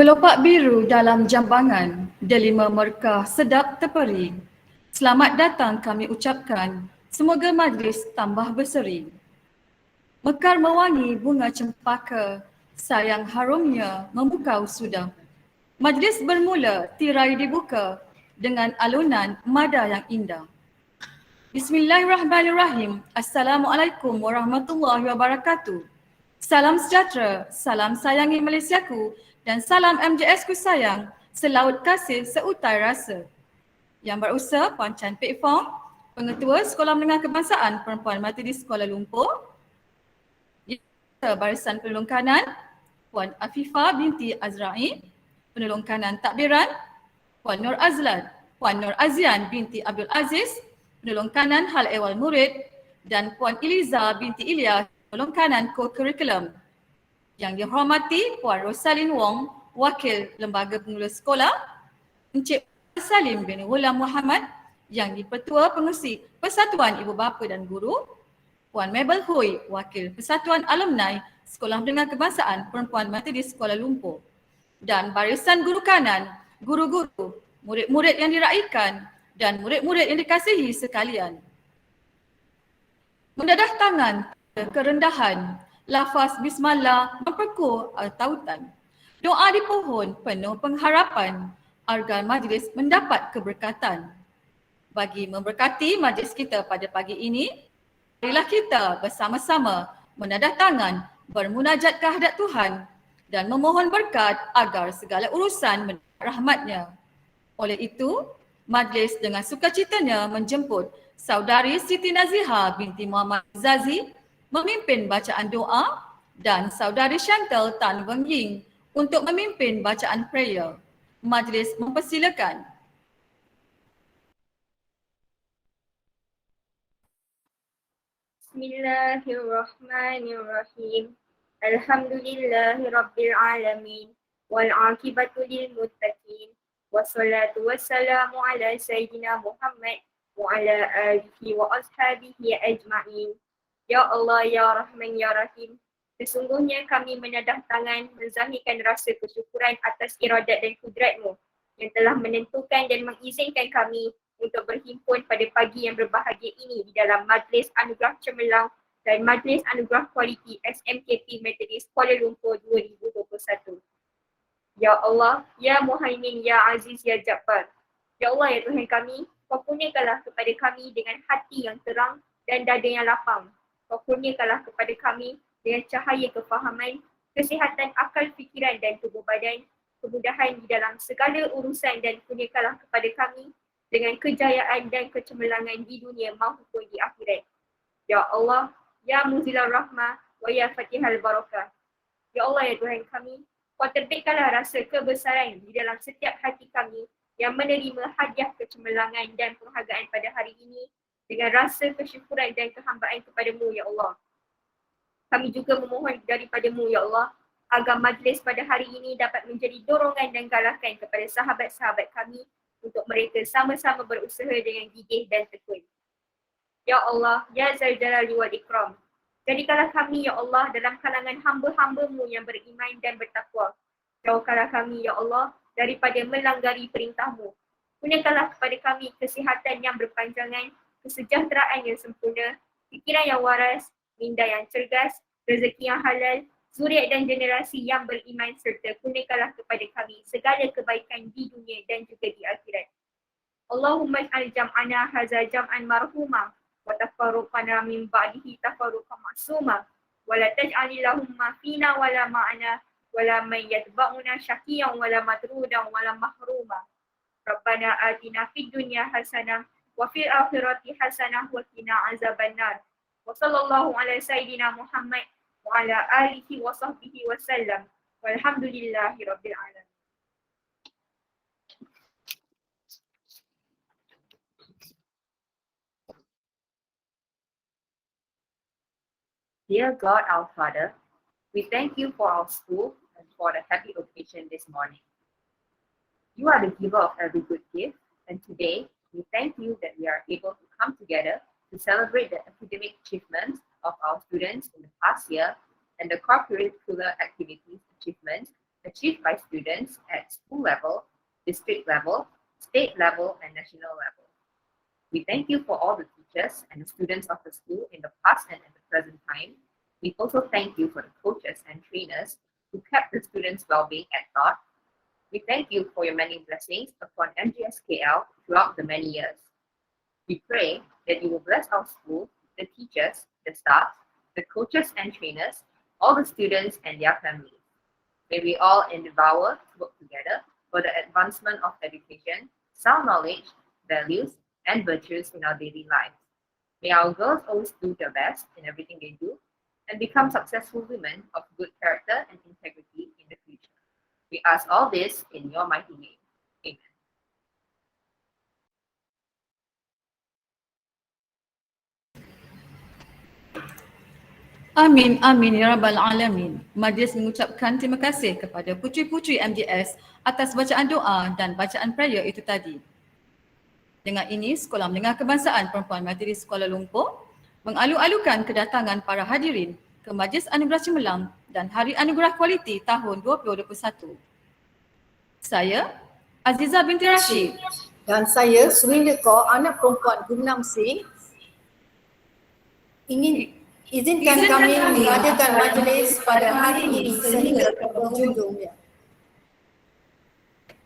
Kelopak biru dalam jambangan, delima merkah sedap terperi. Selamat datang kami ucapkan, semoga majlis tambah berseri. Mekar mewangi bunga cempaka, sayang harumnya memukau sudah. Majlis bermula, tirai dibuka dengan alunan mada yang indah. Bismillahirrahmanirrahim. Assalamualaikum warahmatullahi wabarakatuh. Salam sejahtera, salam sayangi Malaysiaku dan salam MJS ku sayang, selaut kasih seutai rasa. Yang berusaha Puan Chan Pek Fong, Pengetua Sekolah Menengah Kebangsaan Perempuan Metodis Kuala Lumpur. Barisan Penolong Kanan, Puan Afifah binti Azra'i. Penolong Kanan Takbiran, Puan Nur Azlan, Puan Nur Azian binti Abdul Aziz. Penolong Kanan Hal Ehwal Murid dan Puan Iliza binti Ilyas, Penolong Kanan Co-Curriculum. Yang dihormati Puan Rosalin Wong, Wakil Lembaga Pengelola Sekolah. Encik Salim bin Ghulam Muhammad, yang di-Pertua Pengerusi Persatuan Ibu Bapa dan Guru. Puan Mabel Hui, Wakil Persatuan Alumni Sekolah Menengah Kebangsaan Perempuan Metodis Kuala Lumpur. Dan barisan guru kanan, guru-guru, murid-murid yang diraikan dan murid-murid yang dikasihi sekalian. Mendadah tangan kerendahan, lafaz bismillah memperkuat tautan. Doa di pohon penuh pengharapan agar majlis mendapat keberkatan. Bagi memberkati majlis kita pada pagi ini, marilah kita bersama-sama menadah tangan bermunajat ke hadirat Tuhan dan memohon berkat agar segala urusan mendapat rahmatnya. Oleh itu, majlis dengan sukacitanya menjemput Saudari Siti Naziha binti Muhammad Zazi memimpin bacaan doa dan Saudari Chantal Tan Weng Ying untuk memimpin bacaan prayer. Majlis mempersilakan. Bismillahirrahmanirrahim. Alhamdulillahirabbil alamin wal aqibatu lil muttaqin wassalatu wassalamu ala sayyidina Muhammad wa ala alihi wa ashabihi ajma'in. Ya Allah, Ya Rahman, Ya Rahim, sesungguhnya kami menadah tangan menzahirkan rasa kesyukuran atas iradat dan kudratmu yang telah menentukan dan mengizinkan kami untuk berhimpun pada pagi yang berbahagia ini di dalam Majlis Anugerah Cemerlang dan Majlis Anugerah Kualiti SMKP Methodist Kuala Lumpur 2021. Ya Allah, Ya Muhaimin, Ya Aziz, Ya Jabbar. Ya Allah, Ya Tuhan kami, Kau kurniakanlah kepada kami dengan hati yang terang dan dada yang lapang. Kau kurniakanlah kepada kami dengan cahaya kefahaman, kesihatan akal fikiran dan tubuh badan, kemudahan di dalam segala urusan dan kurniakanlah kepada kami dengan kejayaan dan kecemerlangan di dunia maupun di akhirat. Ya Allah, Ya Muzilar Rahmah wa Ya Fatihal Barakah. Ya Allah, Ya Tuhan kami, Kau terbitkanlah rasa kebesaran di dalam setiap hati kami yang menerima hadiah kecemerlangan dan penghargaan pada hari ini dengan rasa kesyukuran dan kehambaan kepadamu, Ya Allah. Kami juga memohon daripadamu, Ya Allah, agar majlis pada hari ini dapat menjadi dorongan dan galakan kepada sahabat-sahabat kami untuk mereka sama-sama berusaha dengan gigih dan tekun. Ya Allah, Ya Zal Jalali wal Ikram, jadikanlah kami, Ya Allah, dalam kalangan hamba-hamba-Mu yang beriman dan bertakwa. Jauhkanlah kami, Ya Allah, daripada melanggari perintah-Mu. Kurniakanlah kepada kami kesihatan yang berpanjangan, kesejahteraan yang sempurna, fikiran yang waras, minda yang cergas, rezeki yang halal, zuriat dan generasi yang beriman serta kurniakanlah kepada kami segala kebaikan di dunia dan juga di akhirat. Allahumma ij'al jam'ana hadza jam'an marhuma wa tafarruqana min ba'dihi tafarruqan ma'suma wa la taj'alillahumma fina wa la ma'ana wa la man yatba'una syaqiyan wa la matrudan wa la mahruma. Rabbana atina fid dunya hasanah wa fil akhirati hasanah wa qina azabannar. Wa sallallahu ala sayyidina Muhammad wa ala alihi wa sahbihi wa sallam. Walhamdulillahi rabbil alamin. Dear God, our Father, we thank you for our school and for the happy occasion this morning. You are the giver of every good gift, and today we thank you that we are able to come together to celebrate the academic achievements of our students in the past year and the co-curricular activities achievements achieved by students at school level, district level, state level, and national level. We thank you for all the teachers and the students of the school in the past and at the present time. We also thank you for the coaches and trainers who kept the students' well-being at thought. We thank you for your many blessings upon MGSKL throughout the many years. We pray that you will bless our school, the teachers, the staff, the coaches and trainers, all the students and their families. May we all endeavor to work together for the advancement of education, sound knowledge, values, and virtues in our daily lives. May our girls always do their best in everything they do and become successful women of good character and integrity in the future. We ask all this in your mighty name. Amen. Amin, amin, ya rabbal alamin. Majlis mengucapkan terima kasih kepada puteri-puteri MDS atas bacaan doa dan bacaan prayer itu tadi. Dengan ini, Sekolah Menengah Kebangsaan Perempuan Methodist Kuala Lumpur mengalu-alukan kedatangan para hadirin ke Majlis Anugerah Cemerlang dan Hari Anugerah Kualiti tahun 2021. Saya, Aziza binti Rashid. Dan saya, Surinda Kaur, anak perempuan Gumnam C, izinkan kami mengadakan majlis pada hari ini sehingga ke penghujungnya.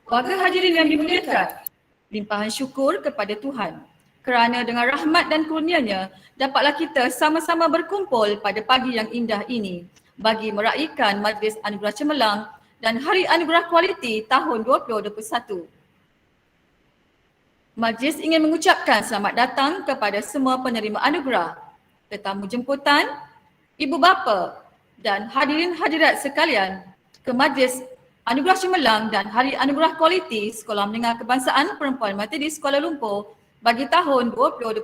Warga hadirin yang dimuliakan, limpahan syukur kepada Tuhan kerana dengan rahmat dan kurnia-Nya dapatlah kita sama-sama berkumpul pada pagi yang indah ini bagi meraihkan Majlis Anugerah Cemerlang dan Hari Anugerah Kualiti tahun 2021. Majlis ingin mengucapkan selamat datang kepada semua penerima anugerah, tetamu jemputan, ibu bapa dan hadirin hadirat sekalian ke Majlis Anugerah Cemerlang dan Hari Anugerah Kualiti Sekolah Menengah Kebangsaan Perempuan Methodist Kuala Lumpur bagi tahun 2021.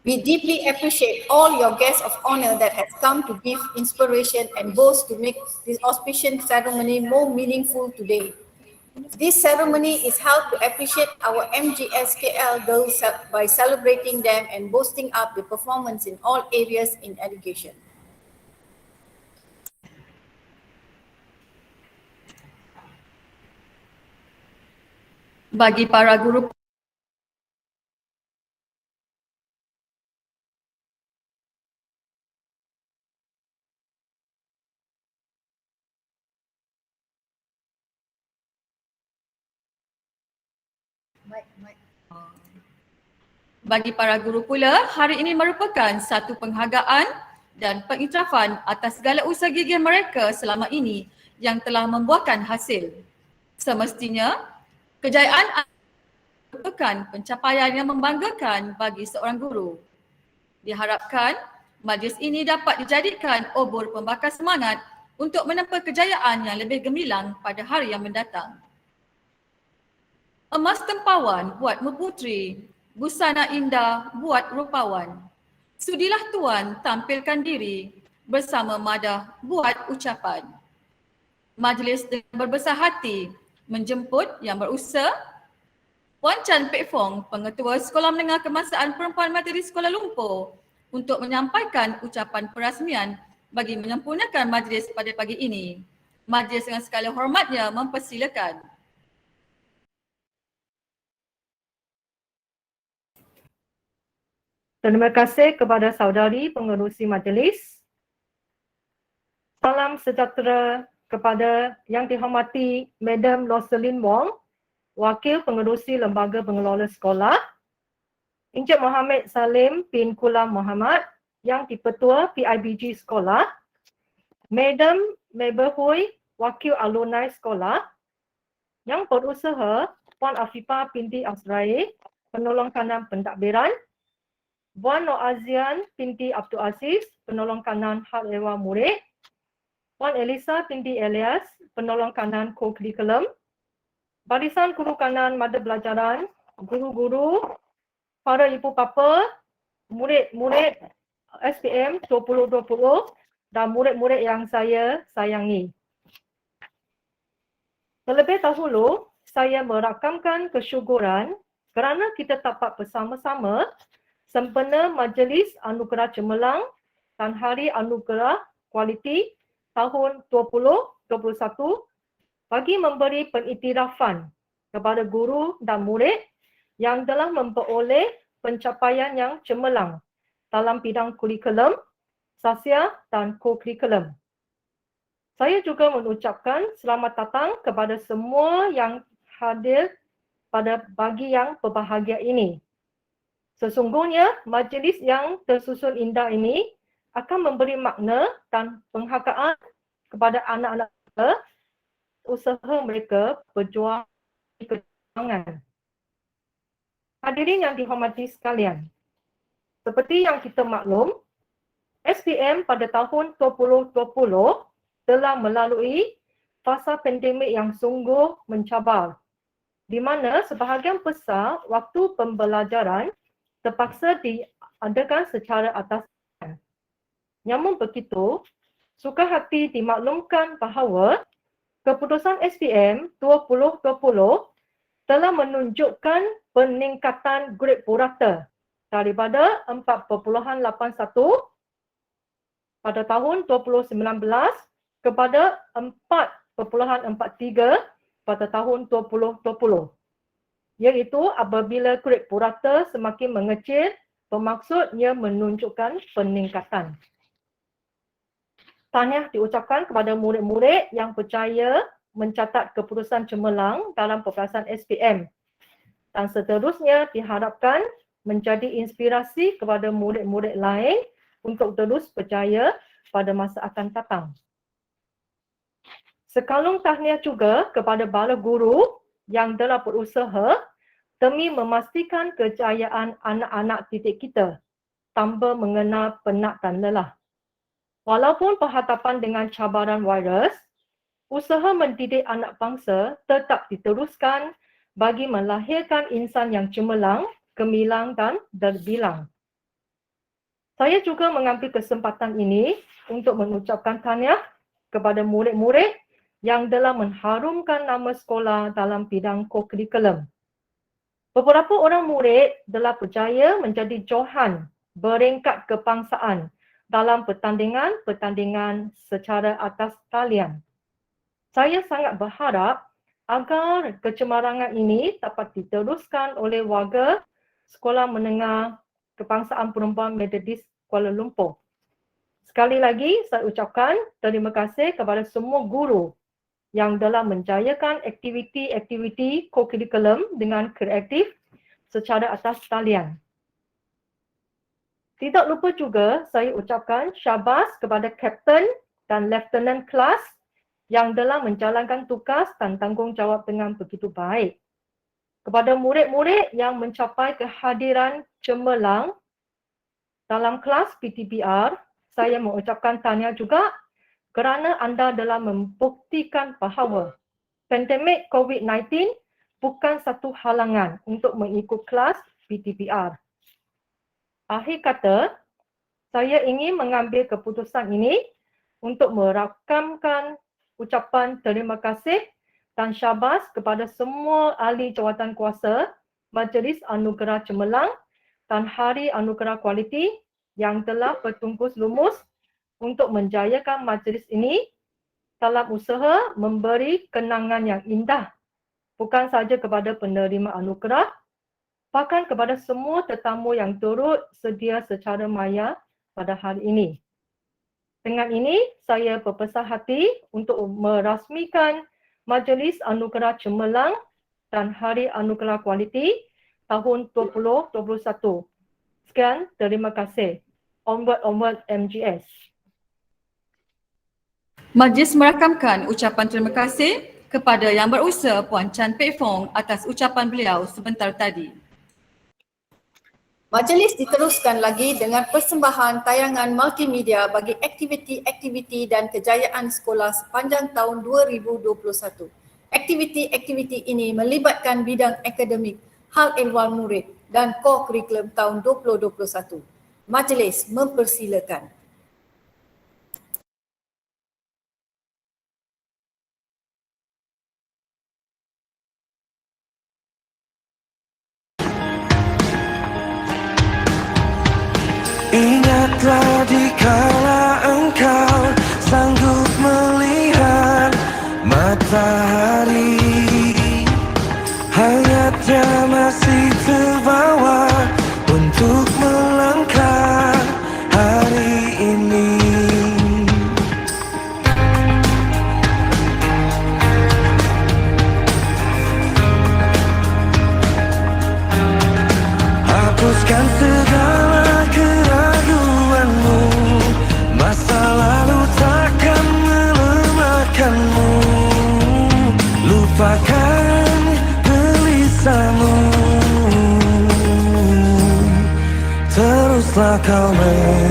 We deeply appreciate all your guests of honor that has come to give inspiration and boast to make this auspicious ceremony more meaningful today. This ceremony is held to appreciate our MGSKL girls by celebrating them and boosting up the performance in all areas in education. Bagi para guru Bagi para guru pula, hari ini merupakan satu penghargaan dan pengiktirafan atas segala usaha gigih mereka selama ini yang telah membuahkan hasil. Semestinya, kejayaan merupakan pencapaian yang membanggakan bagi seorang guru. Diharapkan, majlis ini dapat dijadikan obor pembakar semangat untuk menempa kejayaan yang lebih gemilang pada hari yang mendatang. Emas tempawan buatmu puteri, busana indah buat rupawan. Sudilah tuan tampilkan diri, bersama madah buat ucapan. Majlis dengan berbesar hati menjemput yang berusaha Puan Chan Pek Fong, Pengetua Sekolah Menengah Kemasaan Perempuan Materi Kuala Lumpur untuk menyampaikan ucapan perasmian bagi menyempurnakan majlis pada pagi ini. Majlis dengan segala hormatnya mempersilakan. Terima kasih kepada saudari pengerusi majlis. Salam sejahtera kepada yang dihormati Madam Roselyn Wong, Wakil Pengerusi Lembaga Pengelola Sekolah, Encik Mohamed Salim bin Kulam Muhammad, Yang di-Petua PIBG Sekolah, Madam Mabel Hui, Wakil Alumni Sekolah, Yang Berusaha Puan Afifah binti Azrae, Penolong Kanan Pentadbiran, Puan Nur Azian binti Abdul Aziz, Penolong Kanan Hal Ehwal Murid, Puan Elisa binti Elias, Penolong Kanan Co-Curriculum, Barisan Guru Kanan Mada Pelajaran, guru-guru, para ibu bapa, murid-murid SPM 2020 dan murid-murid yang saya sayangi. Terlebih dahulu, saya merakamkan kesyukuran kerana kita dapat bersama-sama sempena Majlis Anugerah Cemerlang dan Hari Anugerah Kualiti tahun 2021 bagi memberi pengiktirafan kepada guru dan murid yang telah memperoleh pencapaian yang cemerlang dalam bidang kurikulum, sasial dan co-curriculum. Saya juga mengucapkan selamat datang kepada semua yang hadir pada pagi yang berbahagia ini. Sesungguhnya, majlis yang tersusun indah ini akan memberi makna dan penghargaan kepada anak-anak usaha mereka berjuang di kejangan. Hadirin yang dihormati sekalian, seperti yang kita maklum, SPM pada tahun 2020 telah melalui fasa pandemik yang sungguh mencabar, di mana sebahagian besar waktu pembelajaran terpaksa diadakan secara atasan. Namun begitu, suka hati dimaklumkan bahawa keputusan SPM 2020 telah menunjukkan peningkatan grade purata daripada 4.81 pada tahun 2019 kepada 4.43 pada tahun 2020. Iaitu apabila grade purata semakin mengecil, bermaksud ia menunjukkan peningkatan. Tahniah diucapkan kepada murid-murid yang percaya mencatat keputusan cemerlang dalam peperasan SPM dan seterusnya diharapkan menjadi inspirasi kepada murid-murid lain untuk terus percaya pada masa akan datang. Sekalung tahniah juga kepada bala guru yang telah berusaha demi memastikan kejayaan anak-anak didik kita tanpa mengenal penat dan lelah. Walaupun berhadapan dengan cabaran virus, usaha mendidik anak bangsa tetap diteruskan bagi melahirkan insan yang cemerlang, gemilang dan terbilang. Saya juga mengambil kesempatan ini untuk mengucapkan tahniah kepada murid-murid yang telah mengharumkan nama sekolah dalam bidang co-curriculum. Beberapa orang murid telah berjaya menjadi johan beringkat kebangsaan dalam pertandingan-pertandingan secara atas talian. Saya sangat berharap agar kecemarangan ini dapat diteruskan oleh warga Sekolah Menengah Kebangsaan Perempuan Metodis Kuala Lumpur. Sekali lagi saya ucapkan terima kasih kepada semua guru yang telah menjayakan aktiviti-aktiviti co-curriculum dengan kreatif secara atas talian. Tidak lupa juga saya ucapkan syabas kepada Kapten dan Lieutenant kelas yang telah menjalankan tugas dan tanggungjawab dengan begitu baik. Kepada murid-murid yang mencapai kehadiran cemerlang dalam kelas PTBR, saya mengucapkan tahniah juga kerana anda telah membuktikan bahawa pandemik COVID-19 bukan satu halangan untuk mengikut kelas PTBR. Akhir kata, saya ingin mengambil keputusan ini untuk merakamkan ucapan terima kasih dan syabas kepada semua ahli jawatankuasa Majlis Anugerah Cemerlang dan Hari Anugerah Kualiti yang telah bertungkus lumus untuk menjayakan majlis ini dalam usaha memberi kenangan yang indah bukan sahaja kepada penerima anugerah, bahkan kepada semua tetamu yang turut sedia secara maya pada hari ini. Dengan ini, saya berbesar hati untuk merasmikan Majlis Anugerah Cemerlang dan Hari Anugerah Kualiti tahun 2021. Sekian, terima kasih. Onward MGS. Majlis merakamkan ucapan terima kasih kepada Yang Berusaha Puan Chan Pek Fong atas ucapan beliau sebentar tadi. Majlis diteruskan lagi dengan persembahan tayangan multimedia bagi aktiviti-aktiviti dan kejayaan sekolah sepanjang tahun 2021. Aktiviti-aktiviti ini melibatkan bidang akademik, hal ehwal murid dan co-curriculum tahun 2021. Majlis mempersilakan. Ingatlah dikala engkau sanggup melihat matahari, hangatnya masih terbawa untuk melangkah hari ini. Hapuskan segala keraguanmu, masa lalu takkan melemahkanmu. Lupakan gelisahmu, teruslah kau mencari.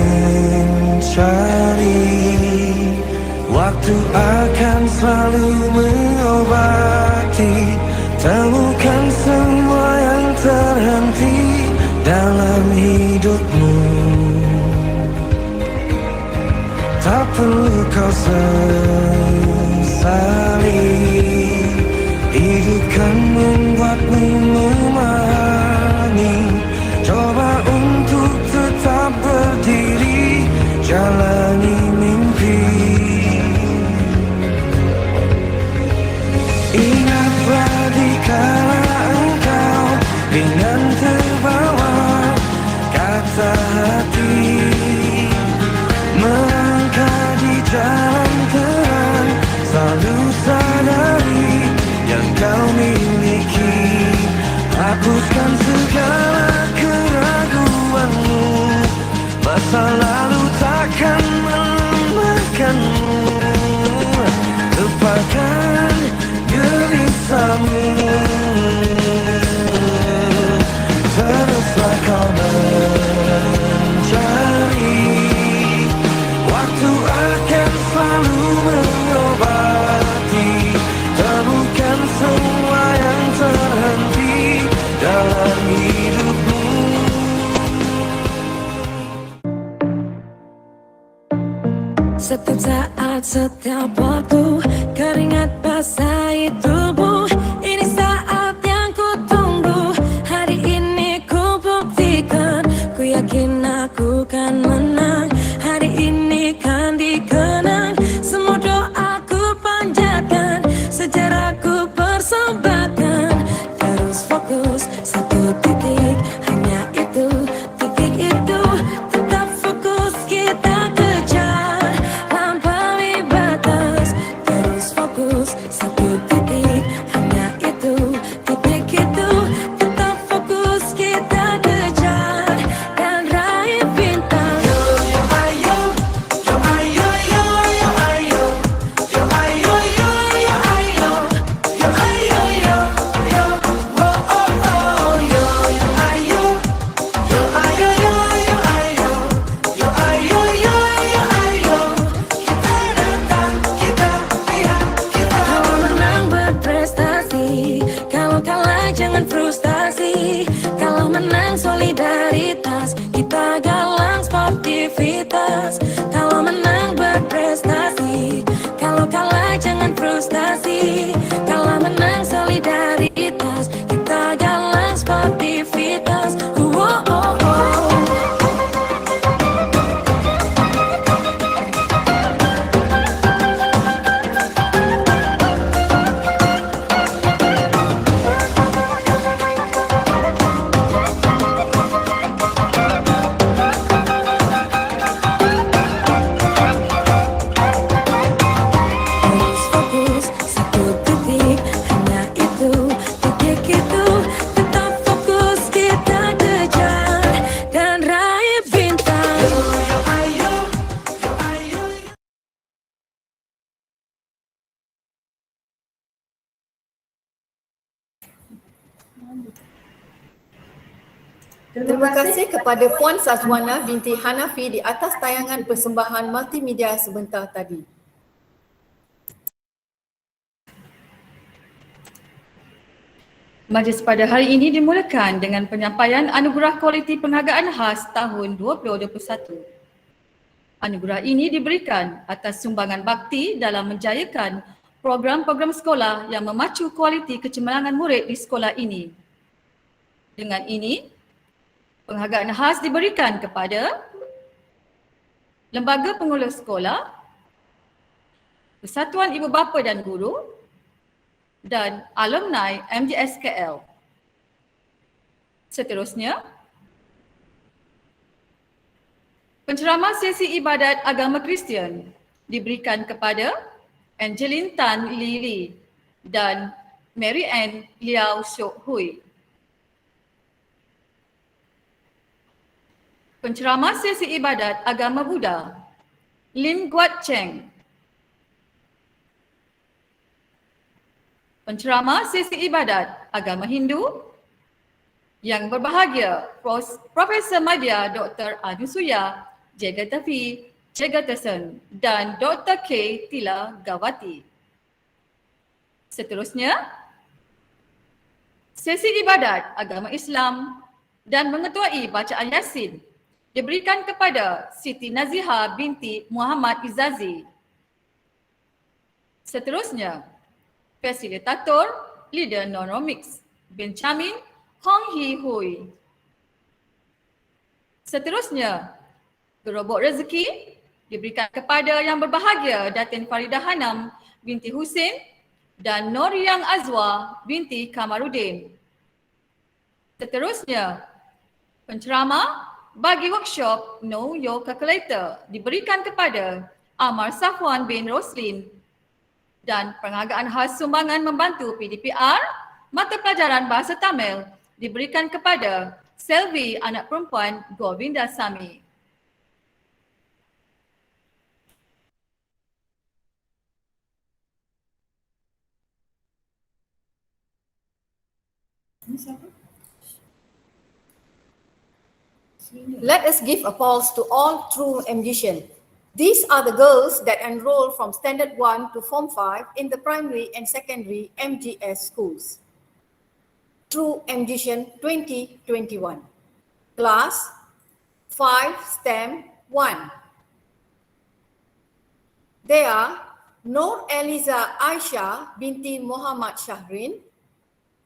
Waktu akan selalu mengobati. Temukan semua yang terhenti dalam hidupmu. Tak perlu kau sesali, hidup kan membuatmu memahami. Coba untuk tetap berdiri, jalani mimpi. Ingatlah dikala engkau dengan terbawa kata hati, melangkah di jalan terang, selalu sadari yang kau miliki kita galang sportivitas. Kalau menang berprestasi, kalau kalah jangan frustasi. Kalau menang solidaritas, kita galang sportivitas. Terus fokus, satu titik, hanya itu, titik itu. Tetap fokus kita kejar dan raih bintang. Terima kasih kepada Puan Sazwana binti Hanafi di atas tayangan persembahan multimedia sebentar tadi. Majlis pada hari ini dimulakan dengan penyampaian Anugerah Kualiti Penghargaan Khas tahun 2021. Anugerah ini diberikan atas sumbangan bakti dalam menjayakan program-program sekolah yang memacu kualiti kecemerlangan murid di sekolah ini. Dengan ini, penghargaan khas diberikan kepada Lembaga Pengurus Sekolah, Persatuan Ibu Bapa dan Guru dan alumni MJSKL. Seterusnya, penceramah sesi ibadat agama Kristian diberikan kepada Angeline Tan Lili dan Mary Ann Liao Syok Hui. Penceramah sesi ibadat agama Buddha, Lim Guat Cheng. Penceramah sesi ibadat agama Hindu, yang berbahagia Profesor Madya Dr. Anusuya Jegatavi Jegatasan dan Dr. K. Tila Gawati. Seterusnya, sesi ibadat agama Islam dan mengetuai bacaan Yasin diberikan kepada Siti Naziha binti Muhammad Izazi. Seterusnya, Fasilitator Leader Non-Mix Benjamin Hong Hee Hui. Seterusnya, gerobok rezeki diberikan kepada yang berbahagia Datin Faridah Hanam binti Husin dan Noryang Azwa binti Kamarudin. Seterusnya, penceramah bagi workshop Know Your Calculator diberikan kepada Amar Safwan bin Roslin dan penghargaan khas sumbangan membantu PDPR mata pelajaran Bahasa Tamil diberikan kepada Selvi anak perempuan Govindasamy. Let us give applause to all true musicians. These are the girls that enroll from Standard 1 to Form 5 in the primary and secondary MGS schools. True Musician 2021. Class 5 STEM 1. They are Nur Eliza Aisyah binti Muhammad Shahrin,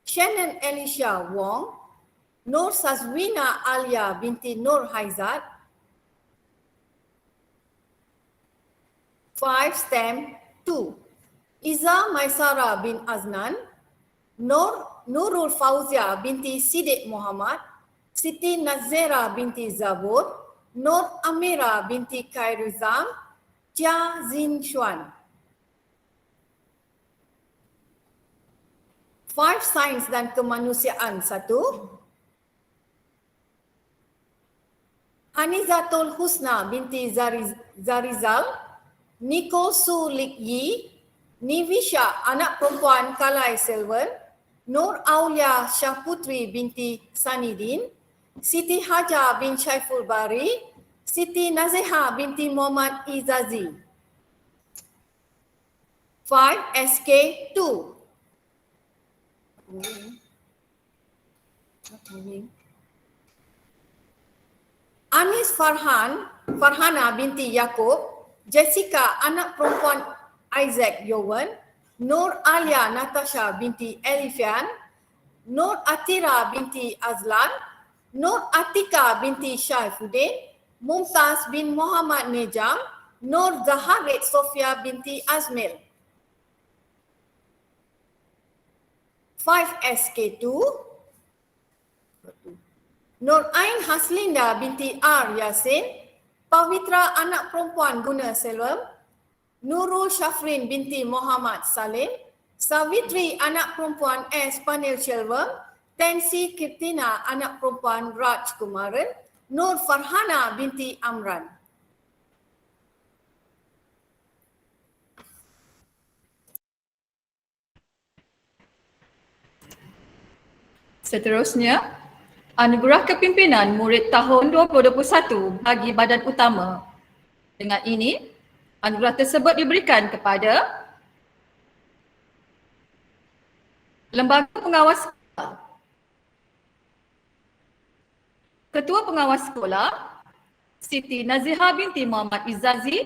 Shannon Elisha Wong, Nur Sazwina Alia binti Nur Haizat. 5 STEM 2. Iza Maisara bin Aznan, Nurul Fauzia binti Sidik Muhammad, Siti Nazera binti Zabur, Nur Amira binti Khairizam, Jia Zin Xuan. 5 Sains dan Kemanusiaan 1. Hanizatul Husna binti Zarizal, Nicole Su Lik Yi, Nivisha anak perempuan Kalai Selvan, Nur Aulia Syahputri binti Sanidin, Siti Haja bin Syaiful Bari, Siti Nazeha binti Muhammad Izazi. 5 SK2. Anis Farhana binti Yaakob, Jessica anak perempuan Isaac Yowen, Nur Alia Natasha binti Elifian, Nur Atira binti Azlan, Nur Atika binti Syaifuddin, Mumtaz bin Muhammad Nejam, Nur Zaharit Sofia binti Azmil. 5SK2, Nur Ain Haslinda binti R. Yasin, Pavitra anak perempuan Guna Selvam, Nurul Syafrin binti Muhammad Salim, Savitri anak perempuan S. Panil Shelvam, Tensi Kirtina anak perempuan Raj Kumaran, Nur Farhana binti Amran. Seterusnya, anugerah kepimpinan murid tahun 2021 bagi badan utama. Dengan ini, anugerah tersebut diberikan kepada Lembaga Pengawas Sekolah, Ketua Pengawas Sekolah Siti Naziha binti Muhammad Izazi,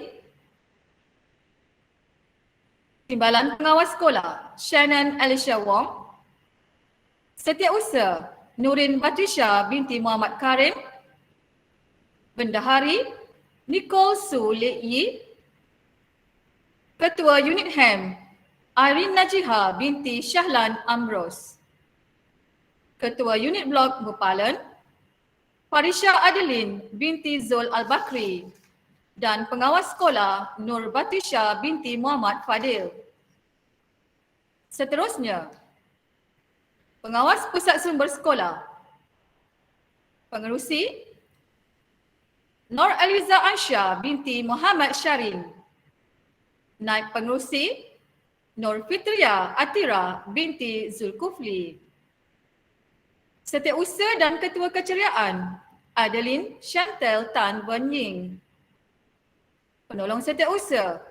Timbalan Pengawas Sekolah Shannon Alicia Wong, Setiausaha Nurin Batrisha binti Muhammad Karim, Bendahari Nicole Su Lek Yi, Ketua Unit HEM Irene Najiha binti Shahlan Amros, Ketua Unit Blok Bupalan Farisha Adeline binti Zul Al-Bakri dan Pengawas Sekolah Nur Batrisha binti Muhammad Fadil. Seterusnya, Pengawas Pusat Sumber Sekolah, Pengerusi Nur Eliza Aisyah binti Muhammad Syarin, Naib Pengerusi Nur Fitria Atira binti Zulkufli, Setiausaha dan Ketua Keceriaan Adeline Chantel Tan Wen Ying, Penolong Setiausaha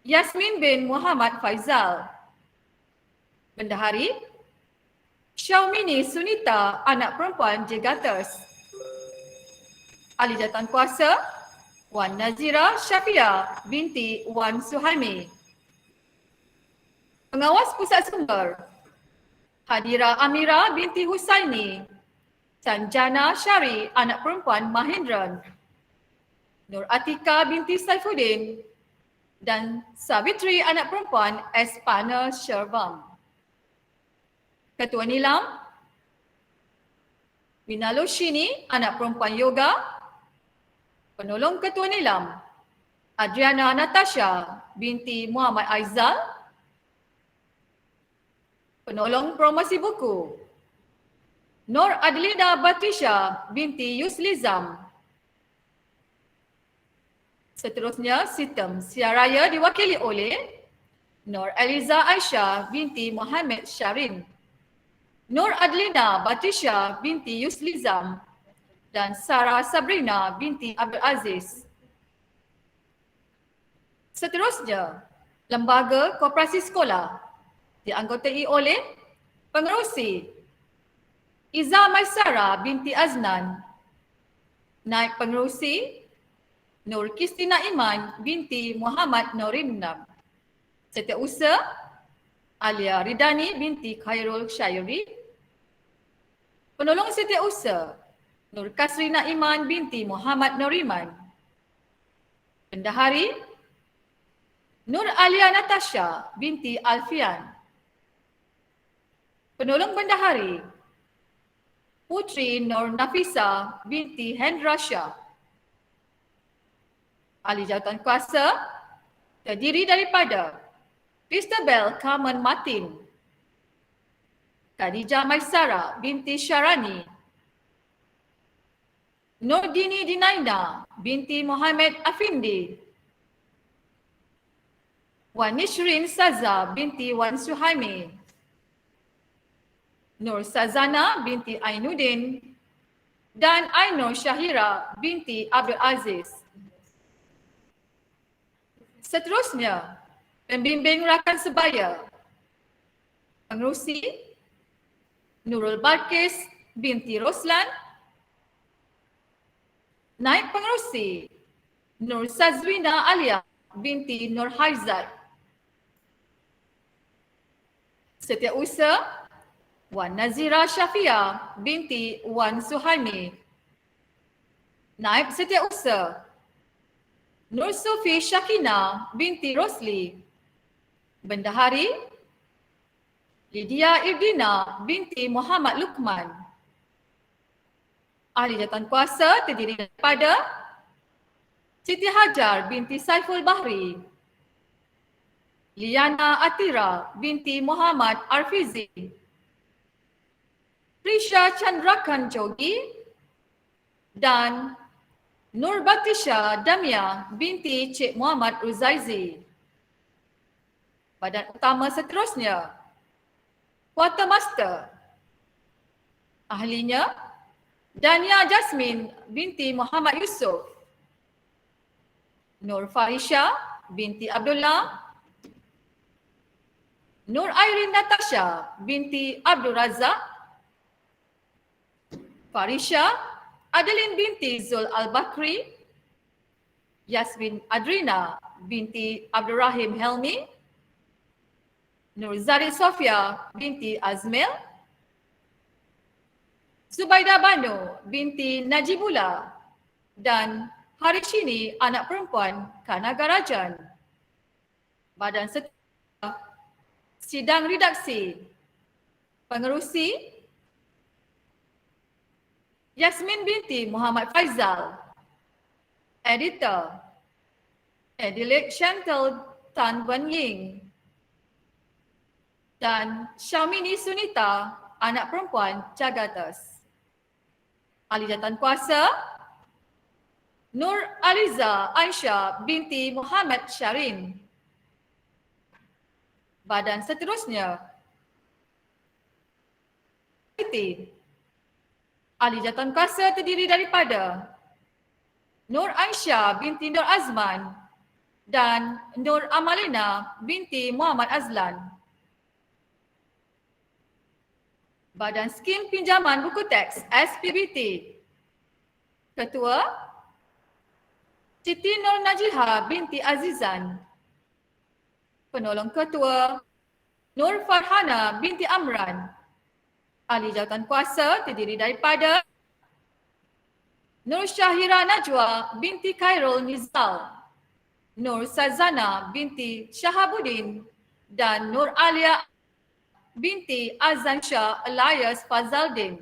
Yasmin bin Muhammad Faizal, Bendahari Syaumini Sunita anak perempuan Jegatas, Ahli Jawatan Kuasa Wan Nazira Syafia binti Wan Suhaimi, Pengawas Pusat Sumber Hadira Amira binti Husaini, Sanjana Syari anak perempuan Mahendran, Nur Atika binti Saifuddin dan Savitri anak perempuan Espana Shervam. Ketua Nilam Minaloshini anak perempuan Yoga, Penolong Ketua Nilam Adriana Natasha binti Muhammad Aizal, Penolong Promosi Buku Nur Adlida Batrisha binti Yuslizam. Seterusnya, sistem siaraya diwakili oleh Nur Eliza Aisyah binti Muhammad Syarin, Nur Adlina Batrisha binti Yuslizam dan Sarah Sabrina binti Abdul Aziz. Seterusnya, Lembaga Koperasi Sekolah dianggotai oleh Pengerusi Iza Maisara binti Aznan, Naib Pengerusi Nur Kistina Iman binti Muhammad Norimnam, Setiausaha Alia Ridani binti Khairul Syayuri, Penolong Setiausaha Nur Kasrina Iman binti Muhammad Noriman, Bendahari Nur Alia Natasha binti Alfian, Penolong Bendahari Putri Nur Nafisa binti Hendra Shah. Ahli Jawatan Kuasa terdiri daripada Christabel Carmen Martin, Khadijah Maisara binti Syarani, Nurdini Dinaina binti Muhammad Afindi, Wan Nishrin Saza binti Wan Suhaimi, Nur Sazana binti Ainuddin dan Ainur Syahira binti Abdul Aziz. Seterusnya, Pembimbing Rakan Sebaya, Pengerusi Nurul Balkis binti Roslan, Naib Pengerusi Nur Sazwina Alia binti Nur Haizat. Setiausaha Wan Nazira Syafia binti Wan Suhaimi. Naib Setiausaha Nur Sufi Syakina binti Rosli. Bendahari Lydia Irdina binti Muhammad Lukman. Ahli jawatan kuasa terdiri daripada Siti Hajar binti Saiful Bahri, Liana Atira binti Muhammad Arfizi, Prisha Chandrakan Jogi dan Nur Batisha Damia binti Cik Muhammad Uzaizi. Badan utama seterusnya, Quartermaster. Ahlinya Dania Jasmine binti Muhammad Yusof, Nur Farisha binti Abdullah, Nur Airin Natasha binti Abdul Razak, Farisha Adeline binti Zul Al-Bakri, Yasmin Adrina binti Abdul Rahim Helmi, Nur Zari Sofia binti Azmil, Zubaidah Banu binti Najibullah dan Harishini anak perempuan Kanagarajan. Badan seterusnya, sidang redaksi. Pengerusi Yasmin binti Muhammad Faizal. Editor Edilik Chantal Tan Wen Ying dan Syamini Sunita anak perempuan Jagatas. Ahli jawatan kuasa Nur Aliza Aisyah binti Muhammad Syarin. Badan seterusnya, ahli jawatan kuasa terdiri daripada Nur Aisyah binti Nur Azman dan Nur Amalina binti Muhammad Azlan. Badan Skim Pinjaman Buku Teks SPBT. Ketua Siti Nur Najiha binti Azizan. Penolong Ketua Nur Farhana binti Amran. Ahli jawatan kuasa terdiri daripada Nur Syahira Najwa binti Khairul Nizal, Nur Sazana binti Shahabuddin dan Nur Alia binti Azan Shah alias Fazaldin.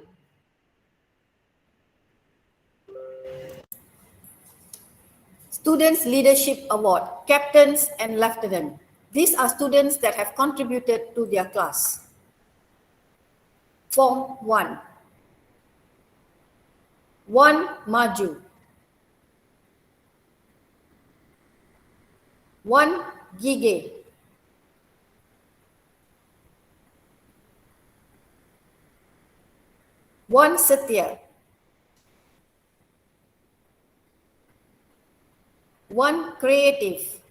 Students Leadership Award, Captains and Lieutenant. These are students that have contributed to their class. Form 1. 1 Maju. 1 Gige. 1 Setia. 1 Creative.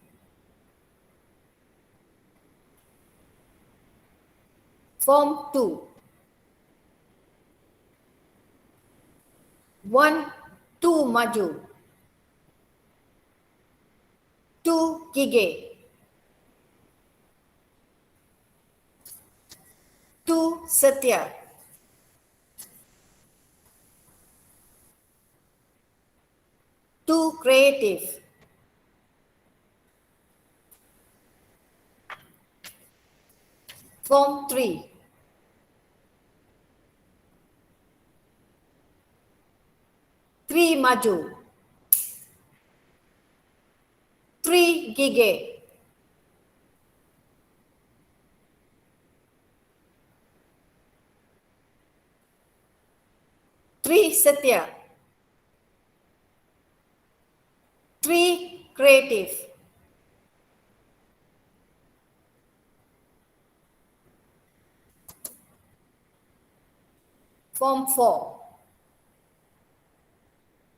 2. 1 2 Maju. 2 Gige. 2 Setia. 2 Creative. 3. 3 Maju. 3 Gige. 3 Setia. 3 Creative. 4.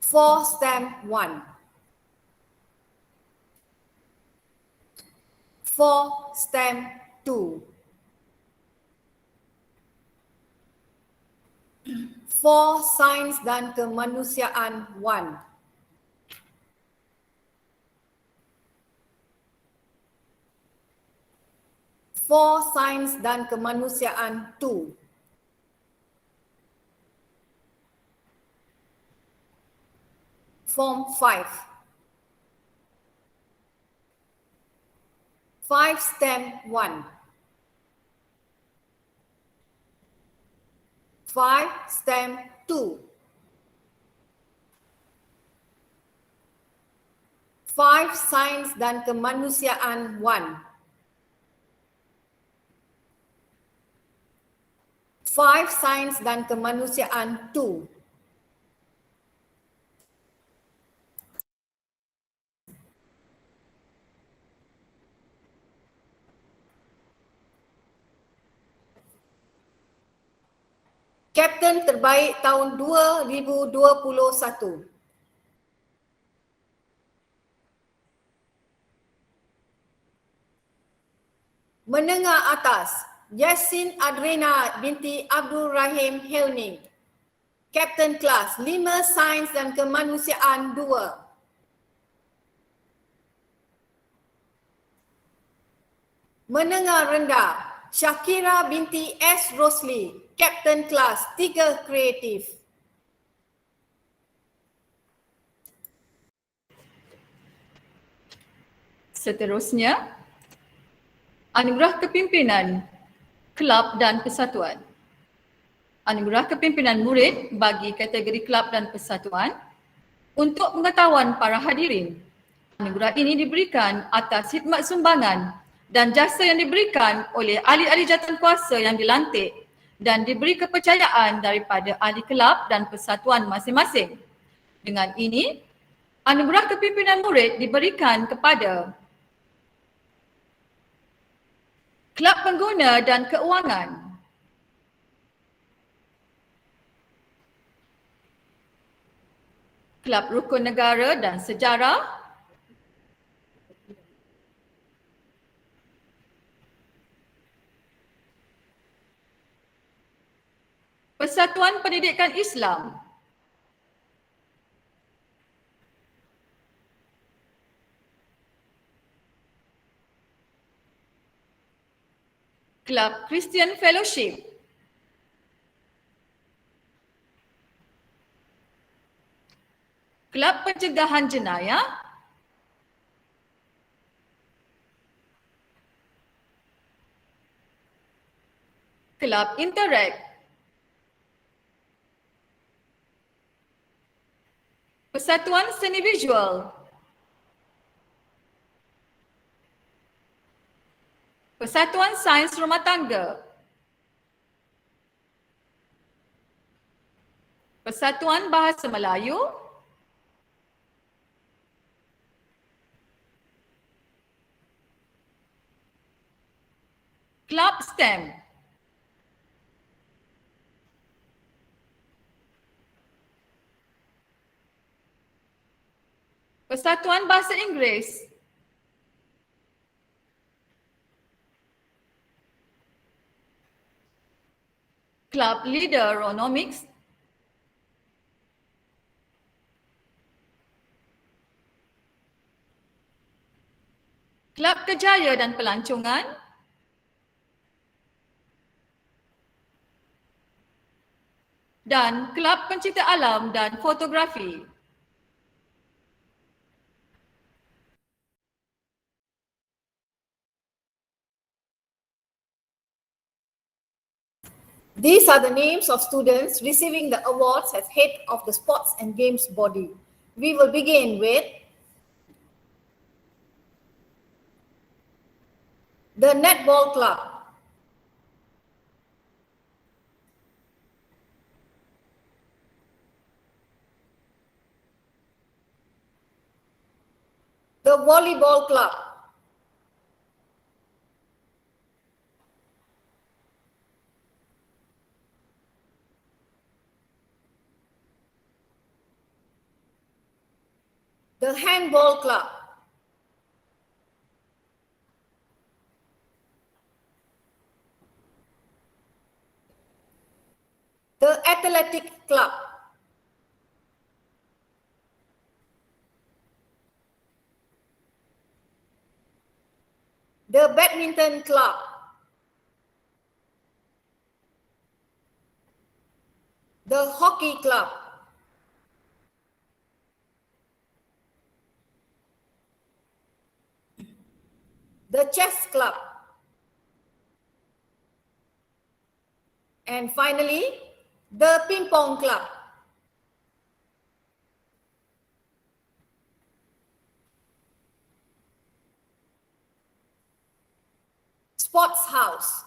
4 Stamp 1. 4 Stamp 2. 4 Sains dan Kemanusiaan 1. For Sains dan Kemanusiaan 2. Form 5. 5 STEM 1. 5 STEM 2. 5 Sains dan Kemanusiaan 1. 5 Sains dan Kemanusiaan 2. Kapten terbaik tahun 2021. Menengah atas, Yasin Adrena binti Abdul Rahim Helmi. Kapten kelas 5 Sains dan Kemanusiaan 2. Menengah rendah, Syakira binti S. Rosli, Kapten kelas 3 Kreatif. Seterusnya, anugerah kepimpinan kelab dan persatuan. Anugerah kepimpinan murid bagi kategori kelab dan persatuan untuk pengetahuan para hadirin. Anugerah ini diberikan atas khidmat sumbangan dan jasa yang diberikan oleh ahli-ahli jawatankuasa yang dilantik dan diberi kepercayaan daripada ahli kelab dan persatuan masing-masing. Dengan ini, anugerah kepimpinan murid diberikan kepada Kelab Pengguna dan Keuangan, Kelab Rukun Negara dan Sejarah, Persatuan Pendidikan Islam, Kelab Christian Fellowship, Kelab Pencegahan Jenayah, Kelab Interact, Persatuan Seni Visual, Persatuan Sains Rumah Tangga, Persatuan Bahasa Melayu, Kelab STEM, Persatuan Bahasa Inggeris, Kelab Leaderonomics, Kelab Kerjaya dan Pelancongan, dan Kelab Pencinta Alam dan Fotografi. These are the names of students receiving the awards as head of the sports and games body. We will begin with the Netball Club. The Volleyball Club. The Handball Club. The Athletic Club. The Badminton Club. The Hockey Club. The Chess Club. And finally, the Ping Pong Club. Sports House.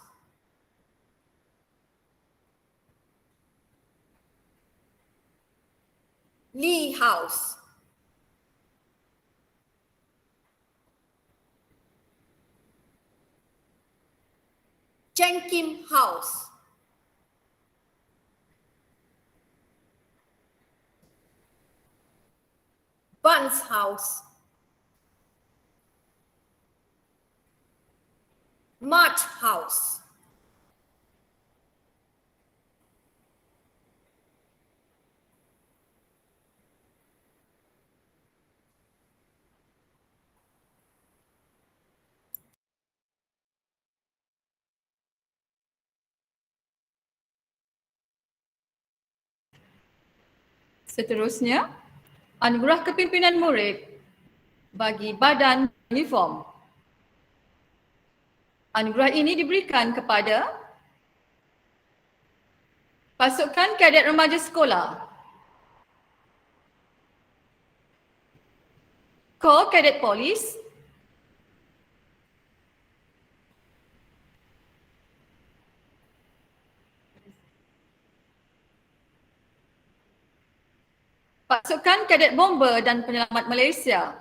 Lee House. Cheng Kim House. Buns House. March House. Seterusnya, anugerah kepimpinan murid bagi badan uniform. Anugerah ini diberikan kepada pasukan kadet remaja sekolah, Kor Kadet Polis, Pasukan Kadet Bomber dan Penyelamat Malaysia,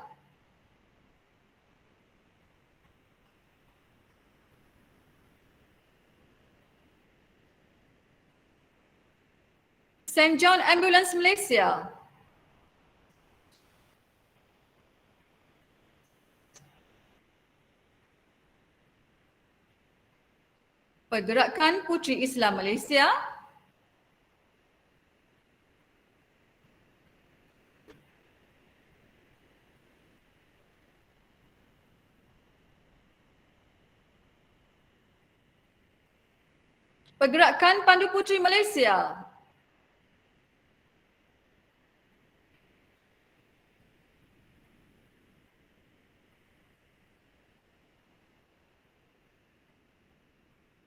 St. John Ambulance Malaysia, Pergerakan Puteri Islam Malaysia, Pergerakan Pandu Puteri Malaysia,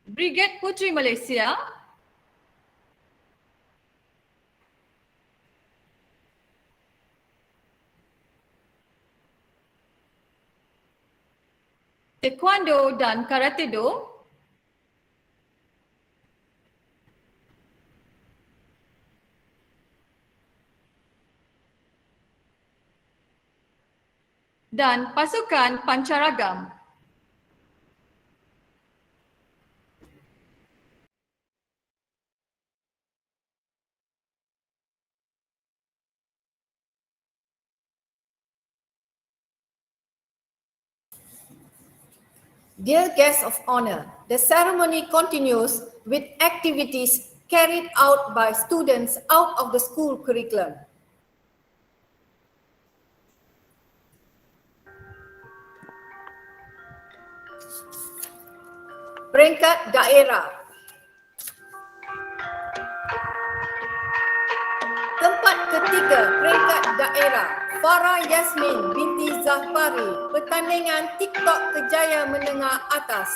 Brigade Puteri Malaysia, Taekwondo dan Karate Do, dan pasukan pancaragam. Dear guests of honor, the ceremony continues with activities carried out by students out of the school curriculum. Peringkat daerah. Tempat ketiga, peringkat daerah. Farah Yasmin binti Zahpari, pertandingan TikTok Kejaya Menengah Atas.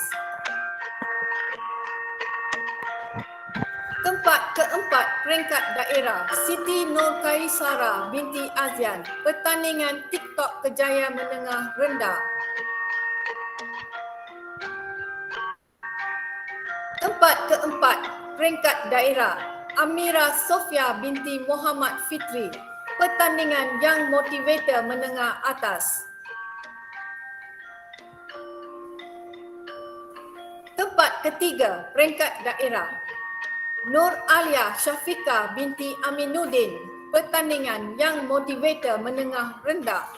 Tempat keempat, peringkat daerah. Siti Nur Kaisara binti Azian, pertandingan TikTok Kejaya Menengah Rendah. Tempat keempat, peringkat daerah. Amira Sofia binti Muhammad Fitri, pertandingan Young Motivator Menengah Atas. Tempat ketiga, peringkat daerah. Nur Alia Syafika binti Aminuddin, pertandingan Young Motivator Menengah Rendah.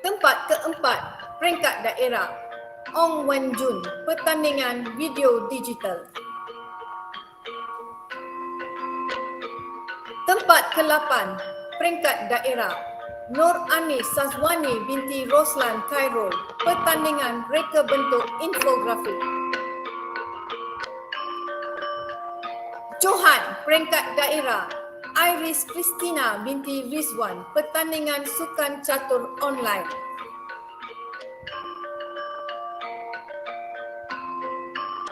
Tempat keempat, peringkat daerah. Ong Wen Jun, pertandingan video digital. Tempat ke-8, peringkat daerah. Nur Anis Sazwani binti Roslan Khairul, pertandingan reka bentuk infografik. Johan, peringkat daerah. Iris Christina binti Rizwan, pertandingan sukan catur online.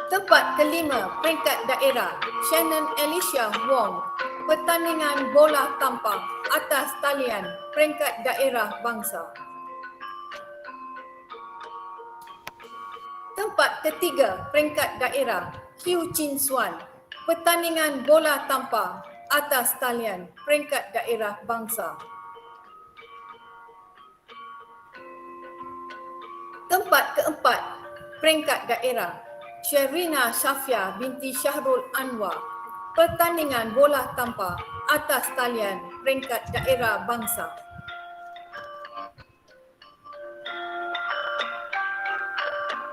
Tempat kelima, peringkat daerah. Shannon Alicia Wong, pertandingan bola tampar atas talian, peringkat daerah bangsa. Tempat ketiga, peringkat daerah. Hugh Chin Swan, pertandingan bola tampar atas talian, peringkat daerah bangsa. Tempat keempat, peringkat daerah. Sherina Shafia binti Syahrul Anwar, pertandingan bola tampar atas talian, peringkat daerah bangsa.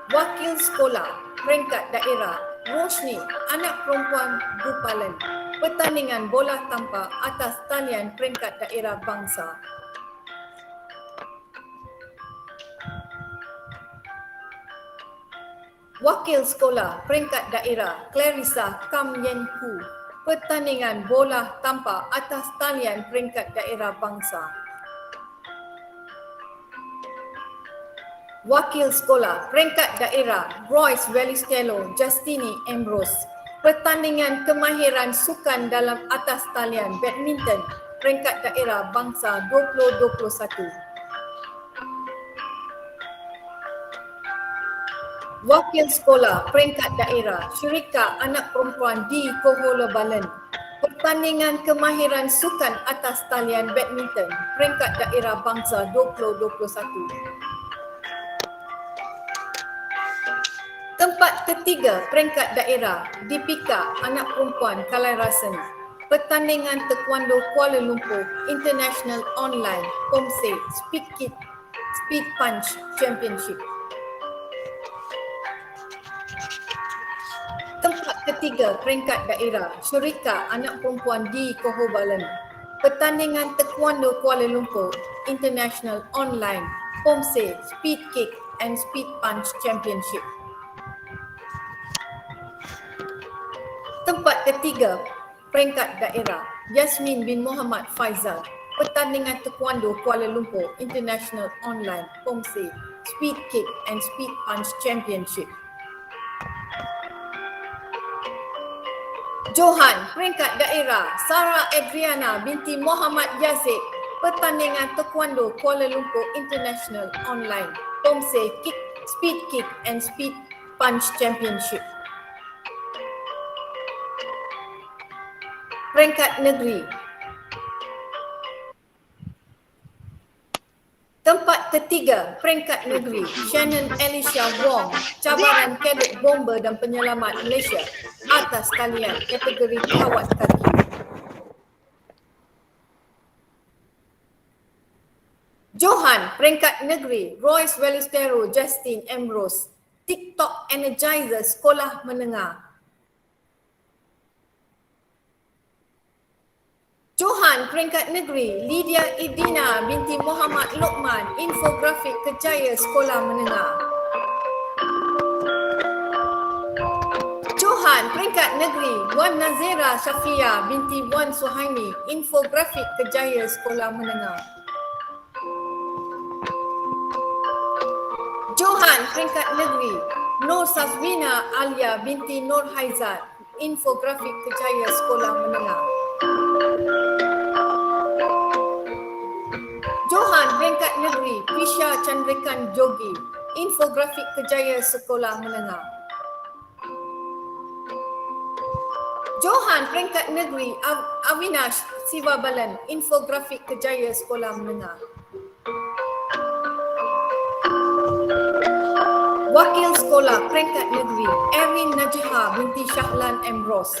Wakil sekolah, peringkat daerah. Roshni, anak perempuan Gupalan, pertandingan bola tampar atas talian, peringkat daerah bangsa. Wakil sekolah, peringkat daerah. Clarissa Kam Yen Hu, pertandingan bola tampar atas talian, peringkat daerah bangsa. Wakil sekolah, peringkat daerah. Royce Velistello Justini Ambrose, pertandingan kemahiran sukan dalam atas talian badminton, peringkat daerah bangsa 2021. Wakil sekolah, peringkat daerah. Syurika anak perempuan di Kohola Balan, pertandingan kemahiran sukan atas talian badminton, peringkat daerah bangsa 2021. Tempat ketiga, peringkat daerah. Dipika anak perempuan Kalairasan, pertandingan taekwondo Kuala Lumpur International Online POMSE Speed Punch Championship. Tempat ketiga, peringkat daerah. Syurika anak perempuan di Kohobalan, pertandingan taekwondo Kuala Lumpur International Online POMSE Speed Kick and Speed Punch Championship. Tempat ketiga, peringkat daerah. Yasmin bin Muhammad Faizal, pertandingan taekwondo Kuala Lumpur International Online POMSE Speed Kick and Speed Punch Championship. Johan, peringkat daerah. Sarah Adriana binti Muhammad Yazid, pertandingan taekwondo Kuala Lumpur International Online POMSE Speed Kick and Speed Punch Championship. Peringkat negeri. Tempat ketiga, peringkat negeri. Shannon Alicia Wong, cabaran kadet bomber dan penyelamat Malaysia atas talian kategori kawat kaki. Johan, peringkat negeri. Royce Velistello Justin Ambrose, TikTok Energizer Sekolah Menengah. Johan, peringkat negeri. Lydia Idina binti Muhammad Lokman, infografik Kejaya Sekolah Menengah. Johan, peringkat negeri. Wan Nazira Syafia binti Wan Suhaimi, infografik Kejaya Sekolah Menengah. Johan, peringkat negeri. Nur Sazwina Alia binti Nur Haizat, infografik Kejaya Sekolah Menengah. Johan, peringkat negeri. Pisha Chandrikan Jogi, infografik Kejaya Sekolah Menengah. Johan, peringkat negeri. Avinash Sivabalan, infografik Kejaya Sekolah Menengah. Wakil sekolah, peringkat negeri. Erin Najiha binti Shahlan Ambrose,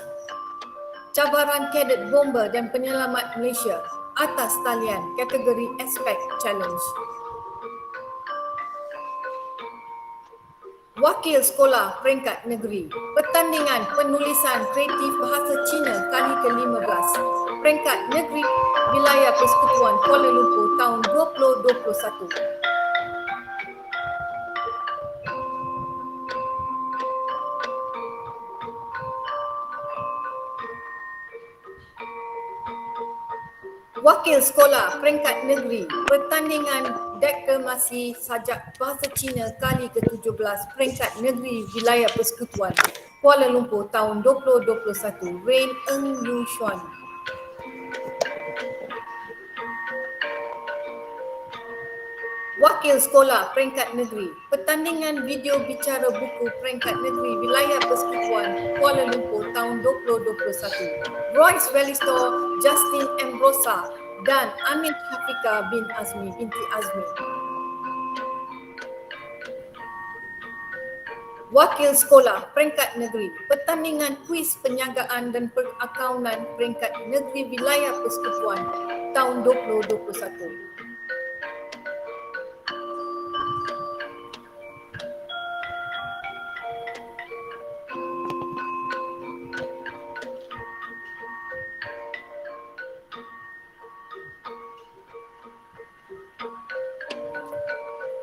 cabaran kadet bomber dan penyelamat Malaysia atas talian kategori Aspect Challenge. Wakil sekolah, peringkat negeri. Pertandingan penulisan kreatif bahasa Cina kali ke-15, peringkat negeri Wilayah Persekutuan Kuala Lumpur tahun 2021. Wakil Sekolah Peringkat Negeri pertandingan deklamasi sajak bahasa Cina kali ke-17 Peringkat Negeri Wilayah Persekutuan Kuala Lumpur tahun 2021. Rain Eng Yu Xuan. Wakil Sekolah Peringkat Negeri pertandingan video bicara buku Peringkat Negeri Wilayah Persekutuan Kuala Lumpur tahun 2021. Royce Velisto, Justin Ambrosa dan Amin Hafika binti Azmi. Wakil Sekolah Peringkat Negeri pertandingan kuis penyagaan dan perakaunan Peringkat Negeri Wilayah Persekutuan tahun 2021.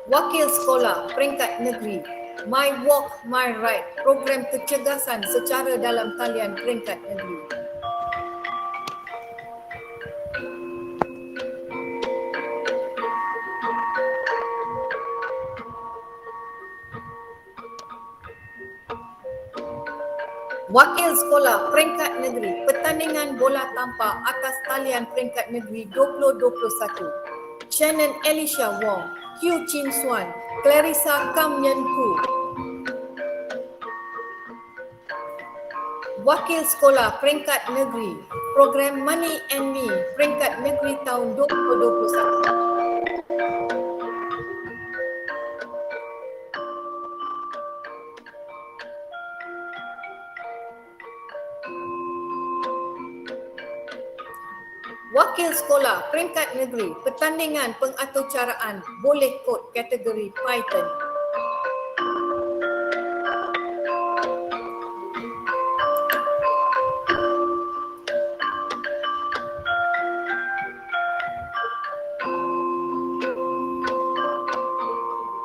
Wakil Sekolah Peringkat Negeri My Walk My Right program kecergasan secara dalam talian Peringkat Negeri. Wakil Sekolah Peringkat Negeri pertandingan bola tampar atas talian Peringkat Negeri 2021. Shannon Alicia Wong, Hugh Chin Suan, Clarissa Kam Yen Ku. Wakil Sekolah Peringkat Negeri program Money and Me Peringkat Negeri tahun 2021. Wakil Sekolah Peringkat Negeri pertandingan pengaturcaraan boleh kod kategori Python.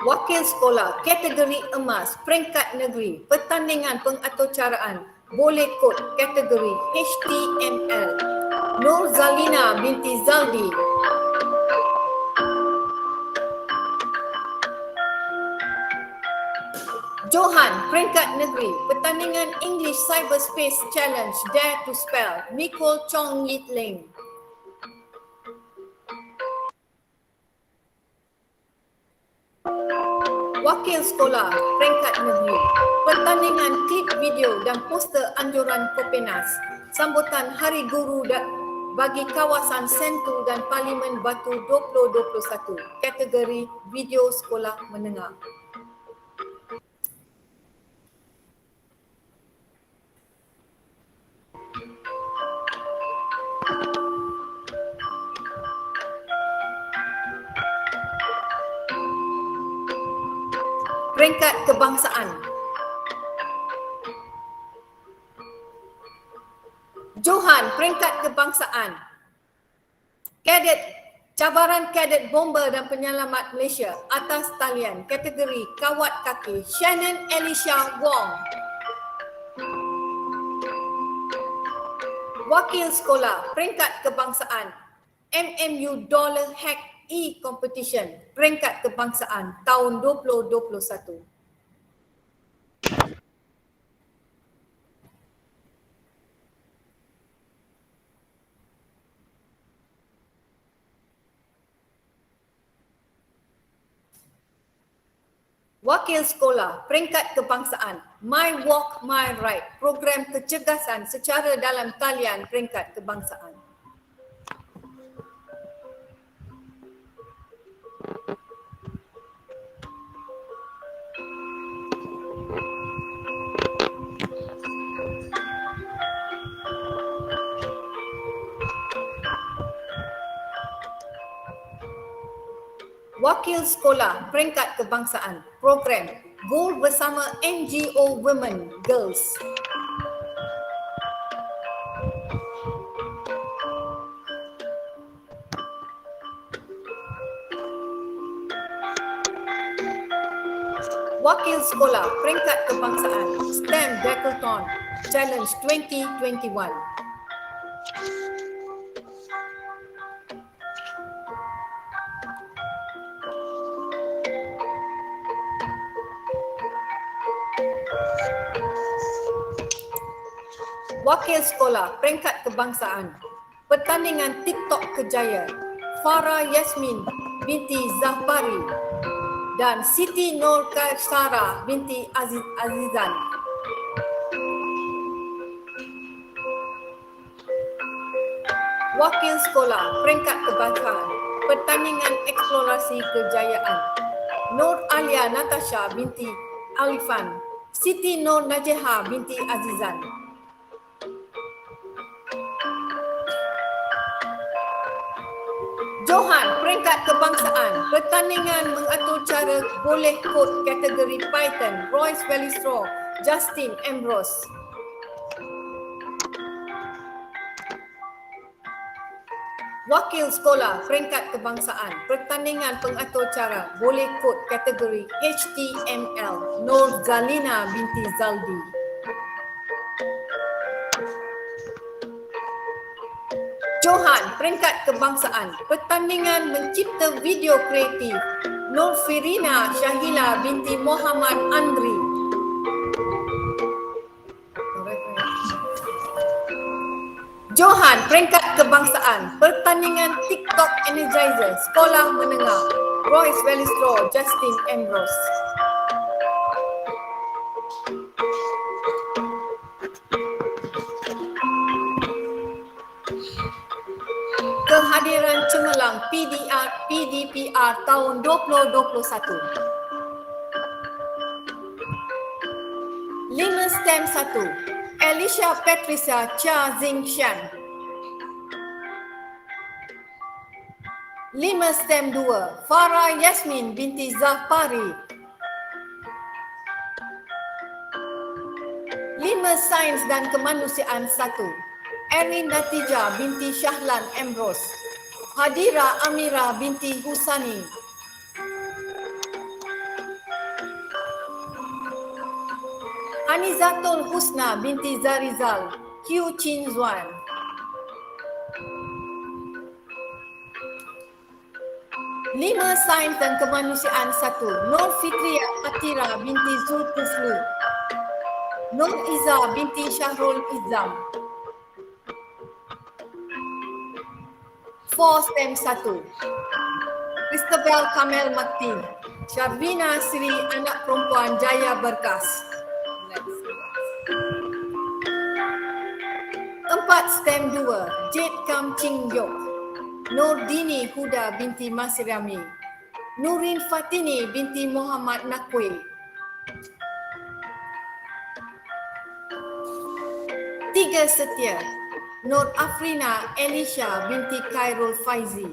Wakil Sekolah kategori Emas Peringkat Negeri pertandingan pengaturcaraan boleh kod kategori HTML. Nur Zalina binti Zaldi. Johan Peringkat Negeri pertandingan English Cyberspace Challenge Dare to Spell Nicole Chong Yit Ling. Wakil Sekolah Peringkat Negeri pertandingan klip video dan poster anjuran Kopenas sambutan Hari Guru bagi kawasan Sentul dan Parlimen Batu 2021 kategori video sekolah menengah. Peringkat kebangsaan. Johan Peringkat kebangsaan. Kadet Cabaran Kadet Bomber dan Penyelamat Malaysia atas talian kategori kawat kaki Shannon Alicia Wong. Wakil Sekolah Peringkat kebangsaan MMU Dollar Hack E-Competition Peringkat kebangsaan tahun 2021. Wakil Sekolah Peringkat kebangsaan My Walk My Right program kecergasan secara dalam talian Peringkat kebangsaan. Wakil Sekolah Peringkat kebangsaan program Goal bersama NGO Women Girls. Wakil Sekolah Peringkat kebangsaan STEM Decathlon Challenge 2021. Wakil Sekolah Peringkat Kebangsaan. Pertandingan TikTok Kejaya. Farah Yasmin binti Zahbari dan Siti Nur Kaisara binti Azizan. Wakil Sekolah Peringkat Kebangsaan. Pertandingan Eksplorasi Kejayaan. Nur Alia Natasha binti Alifan, Siti Nur Najeha binti Azizan. Johan Peringkat Kebangsaan. Pertandingan mengatur cara boleh kod kategori Python. Royce Velistro, Justin Ambrose. Wakil Sekolah Peringkat Kebangsaan. Pertandingan pengatur cara boleh kod kategori HTML. Nur Zalina binti Zaldi. Johan Peringkat Kebangsaan. Pertandingan mencipta video kreatif. Nur Firina Syahila binti Muhammad Andri. Johan Peringkat Kebangsaan. Pertandingan TikTok Energizer. Sekolah Menengah. Royce Velistro, Justin Ambrose. Kehadiran cemerlang PDPR tahun 2021. 5 STEM 1. Alicia Patricia Chia Zingshan. 5 STEM 2. Farah Yasmin binti Zahpari. 5 Sains dan Kemanusiaan 1. Erin Natija binti Syahlan Ambrose. Hadira Amira binti Husani. Anizatul Husna binti Zarizal. Q Chin Zuan. Lima Sains dan Kemanusiaan 1. Nur Fitria Atira binti Zulkiflu. Nur Iza binti Syahrul Izam. 4 STEM 1. Christabel Kamel Makti. Syarbina Sri anak perempuan Jaya Berkas. 4 STEM 2. Jade Kam Ching Yok. Nurdini Huda binti Masirami. Nurin Fatini binti Muhammad Nakwi. 3 Setia. Nur Afrina Elisha binti Khairul Faizi.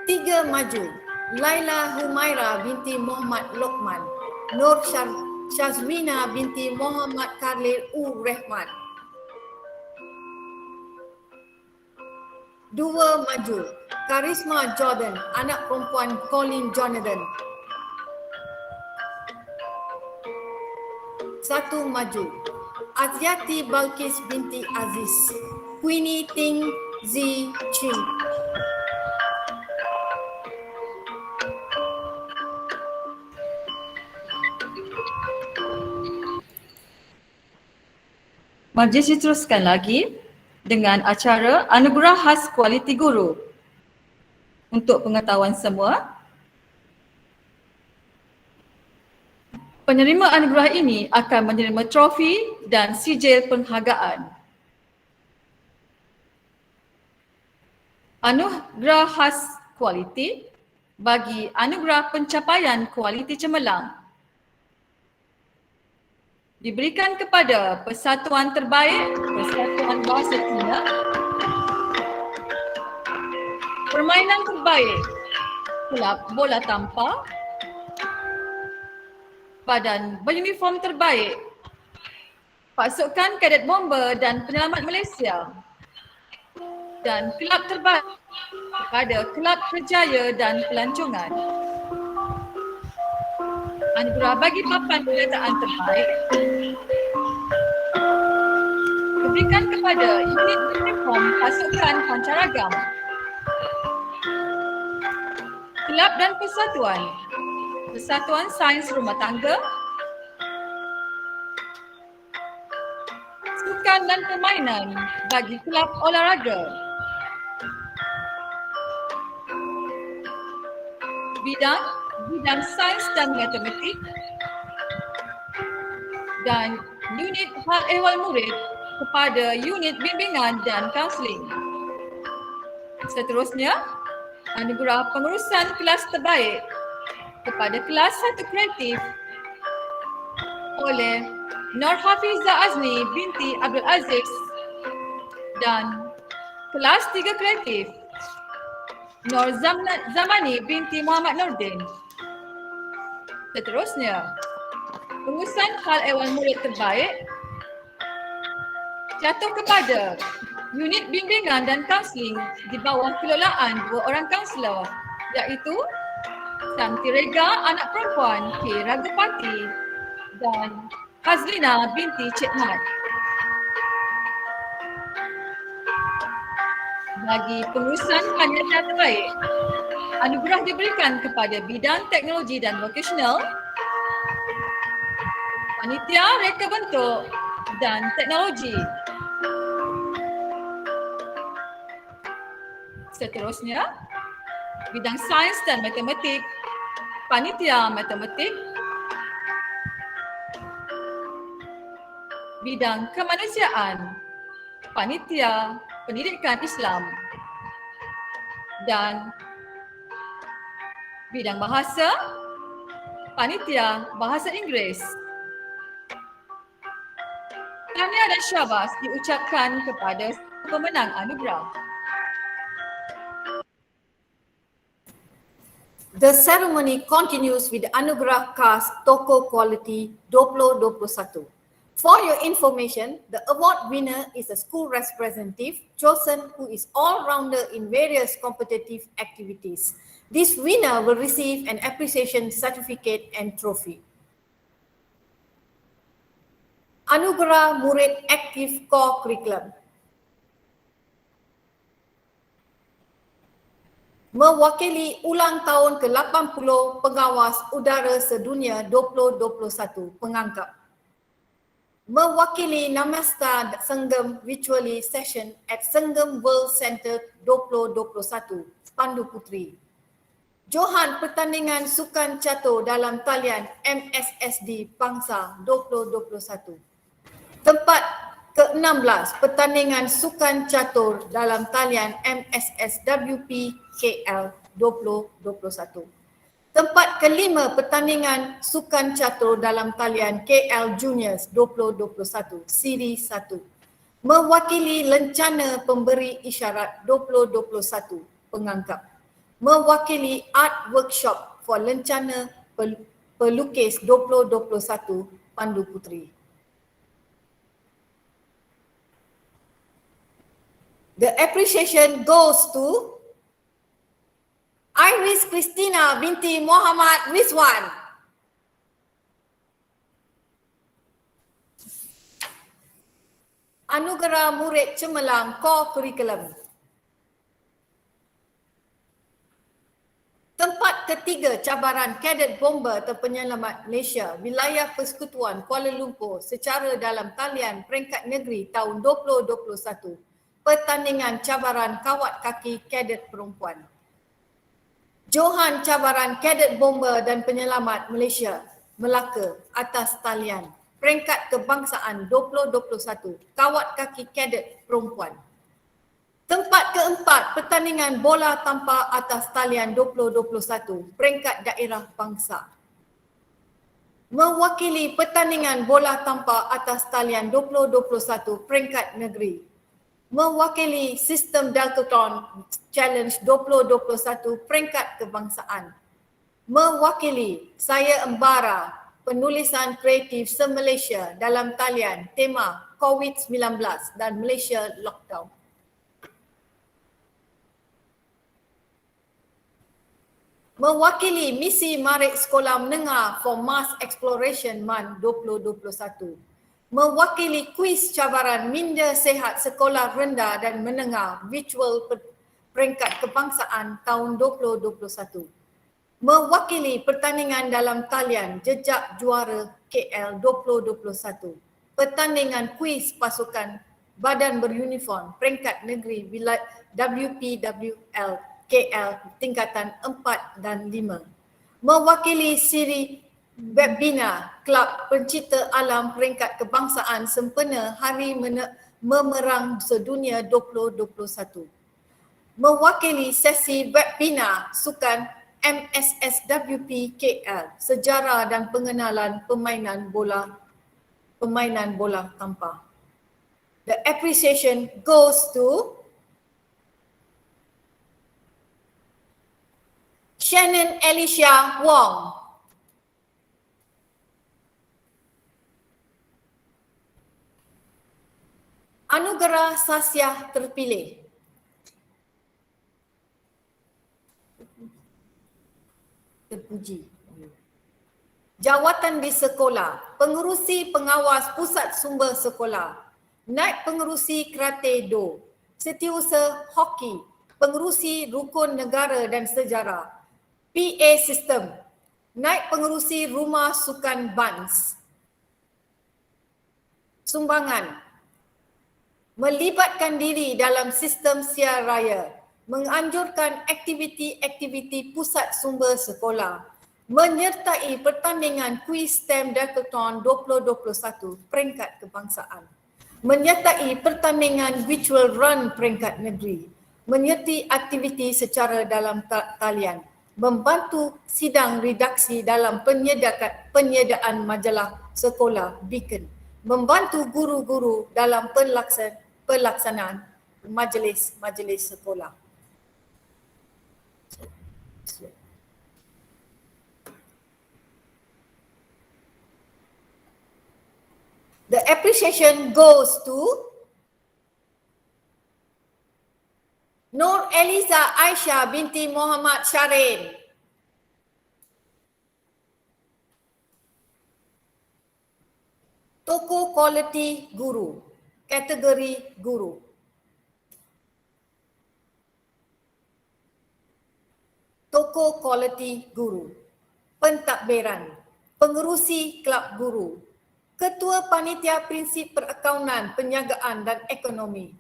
3 Maju. Laila Humaira binti Muhammad Lokman. Nur Syazmina binti Muhammad Khalil Rahman. 2 Maju. Karisma Jordan, anak perempuan Colin Jonathan. 1 Maju. Aziati Balkis binti Aziz. Queenie Ting Zi Chin. Majlis diteruskan lagi dengan acara Anugerah Khas Kualiti Guru. Untuk pengetahuan semua, penerima anugerah ini akan menerima trofi dan sijil penghargaan. Anugerah Khas Kualiti bagi anugerah pencapaian kualiti cemerlang diberikan kepada Persatuan Terbaik Persatuan Bahasa Cina, Permainan Terbaik Kelab Bola Tampar, Badan Beruniform Terbaik Pasukan Kadet Bomber dan Penyelamat Malaysia, dan Kelab Terbaik kepada Kelab Kerjaya dan Pelancongan. Anugerah bagi papan pendataan terbaik diberikan kepada unit uniform Pasukan Pancaragam, Kelab dan Persatuan Persatuan Sains Rumah Tangga, sukan dan permainan bagi kelab olahraga. Bidang sains dan matematik dan unit hal ehwal murid kepada unit bimbingan dan kaunseling. Seterusnya, anugerah pengurusan kelas terbaik kepada kelas 1 kreatif oleh Nur Hafizah Azni binti Abdul Aziz dan kelas 3 kreatif Nur Zamani binti Muhammad Nordin. Seterusnya, pengurusan hal ehwal murid terbaik jatuh kepada unit bimbingan dan kaunseling di bawah kelolaan 2 orang kaunselor, iaitu Santi Rega anak perempuan K. Ragupati dan Hazlina binti Cik Mat. Bagi pengurusan panitia terbaik, anugerah diberikan kepada bidang teknologi dan vokasional, panitia reka bentuk dan teknologi. Seterusnya, bidang sains dan matematik, panitia matematik, bidang kemanusiaan, panitia pendidikan Islam, dan bidang bahasa, panitia bahasa Inggeris. Tahniah dan syabas diucapkan kepada pemenang anugerah. The ceremony continues with the Anugerah Cast Toko Quality 2021. For your information, the award winner is a school representative chosen who is all-rounder in various competitive activities. This winner will receive an appreciation certificate and trophy. Anugerah Murid Active Core Curriculum. Mewakili ulang tahun ke-80 Pengawas Udara Sedunia 2021, pengangkap. Mewakili Namaskar Senggem Virtually Session at Senggem World Center 2021, Pandu Putri. Johan Pertandingan Sukan Catur dalam talian MSSD Bangsa 2021. Tempat ke-16 Pertandingan Sukan Catur dalam talian MSSWP KL 2021. Tempat ke-5 Pertandingan Sukan Catur dalam talian KL Juniors 2021, Siri 1. Mewakili Lencana Pemberi Isyarat 2021, pengangkap. Mewakili Art Workshop for Lencana Pelukis 2021, Pandu Putri. The appreciation goes to Iris Christina binti Muhammad Rizwan. Anugerah Murid Cemerlang Core Curriculum. Tempat ketiga cabaran Kadet Bomber Terpenyelamat Malaysia Wilayah Persekutuan Kuala Lumpur secara dalam talian peringkat negeri tahun 2021. Pertandingan cabaran kawat kaki kadet perempuan. Johan cabaran Kadet Bomber dan Penyelamat Malaysia Melaka atas talian peringkat kebangsaan 2021 kawat kaki kadet perempuan. Tempat keempat pertandingan bola tampar atas talian 2021 peringkat daerah bangsa. Mewakili pertandingan bola tampar atas talian 2021 peringkat negeri. Mewakili sistem Deltathlon Challenge 2021 peringkat kebangsaan. Mewakili saya Embara penulisan kreatif se-Malaysia dalam talian tema COVID-19 dan Malaysia Lockdown. Mewakili misi Marik Sekolah Menengah for Mars Exploration MAN 2021. Mewakili kuis cabaran minda sehat sekolah rendah dan menengah virtual peringkat kebangsaan tahun 2021. Mewakili pertandingan dalam talian jejak juara KL 2021. Pertandingan kuis pasukan Badan Beruniform Peringkat Negeri WPWL KL tingkatan 4 dan 5. Mewakili siri webinar Kelab Pencipta Alam Peringkat Kebangsaan sempena Hari Memerang Sedunia 2021. Mewakili sesi webinar Sukan MSSWP KL Sejarah dan Pengenalan Permainan bola tampar. The appreciation goes to Shannon Alicia Wong. Anugerah Sasiah terpilih. Terpuji. Jawatan di sekolah, pengerusi pengawas pusat sumber sekolah, naib pengerusi Kerate Do, setiausaha hoki, pengerusi rukun negara dan sejarah, PA sistem, naib pengerusi rumah sukan Bans. Sumbangan, melibatkan diri dalam sistem siar raya, menganjurkan aktiviti-aktiviti pusat sumber sekolah, menyertai pertandingan kuis STEM Decathlon 2021 peringkat kebangsaan, menyertai pertandingan virtual run peringkat negeri, menyertai aktiviti secara dalam talian, membantu sidang redaksi dalam penyediaan majalah sekolah Beacon, membantu guru-guru dalam pelaksanaan majlis-majlis sekolah. The appreciation goes to Nur Eliza Aisyah binti Muhammad Sharin. Toko quality guru, kategori guru. Toko quality guru, pentadbiran, pengerusi kelab guru, Ketua Panitia Prinsip Perakaunan, Penjagaan dan Ekonomi,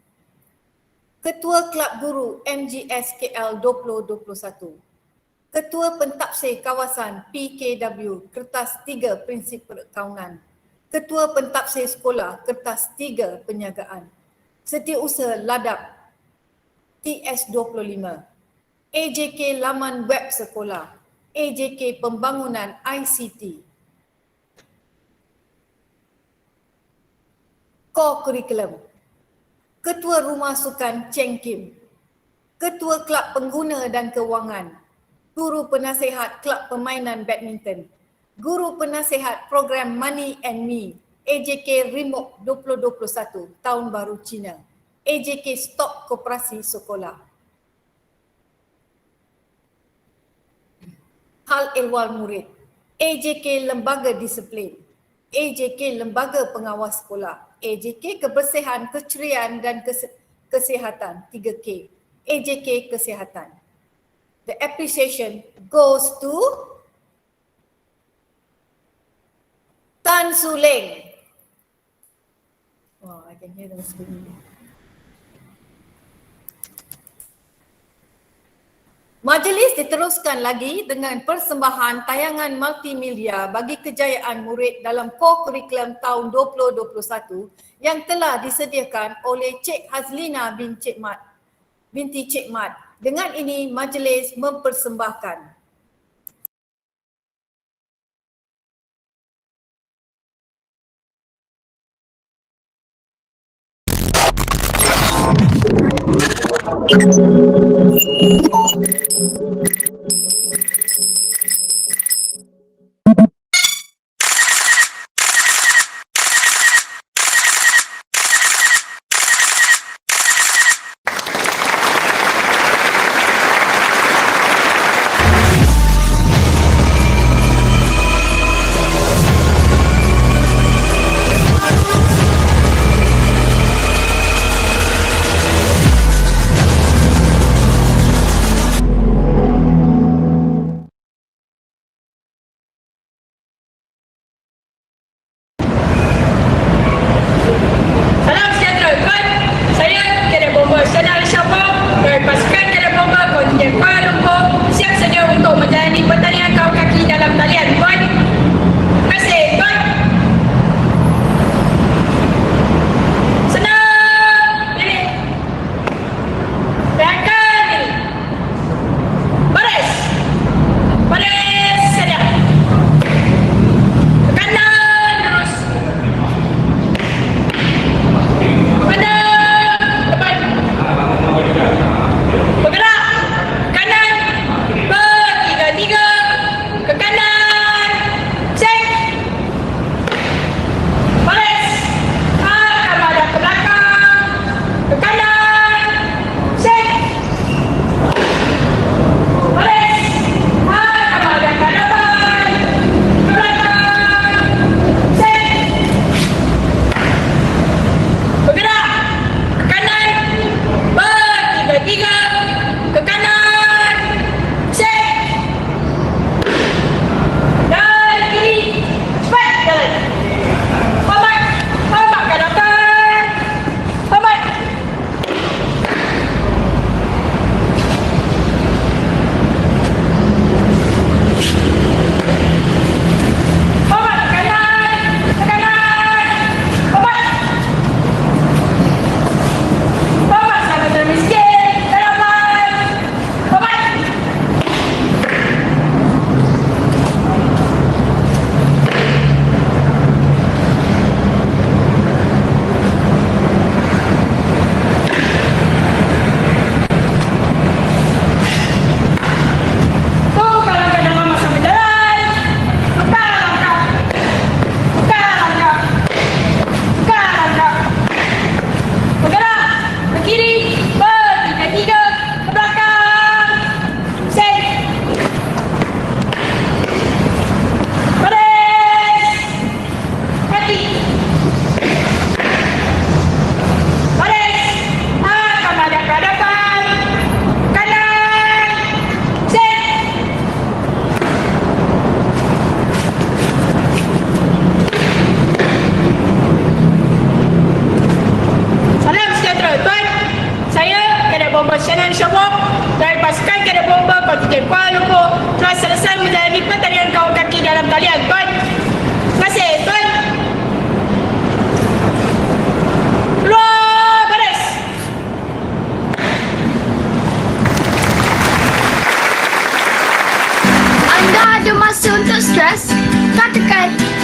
Ketua Kelab Guru MGS KL 2021, Ketua Pentafsir Kawasan PKW Kertas 3 Prinsip Perakaunan, Ketua Pentafsir Sekolah Kertas 3 Penjagaan, Setiausaha Ladap TS25, AJK Laman Web Sekolah, AJK Pembangunan ICT, Core Curriculum, Ketua Rumah Sukan Cheng Kim, Ketua Kelab Pengguna dan Kewangan, Guru Penasihat Kelab Permainan Badminton, Guru Penasihat Program Money and Me, AJK Remok 2021 Tahun Baru Cina, AJK Stok Koperasi Sekolah. Hal ehwal murid, AJK Lembaga Disiplin, AJK Lembaga Pengawas Sekolah, AJK Kebersihan, Keceriaan dan Kesihatan 3K, AJK Kesihatan. The appreciation goes to Tan Su Leng. Oh, I can hear them screaming. Majlis diteruskan lagi dengan persembahan tayangan multimedia bagi kejayaan murid dalam core curriculum tahun 2021 yang telah disediakan oleh Cik Hazlina binti Cik Mat. Dengan ini majlis mempersembahkan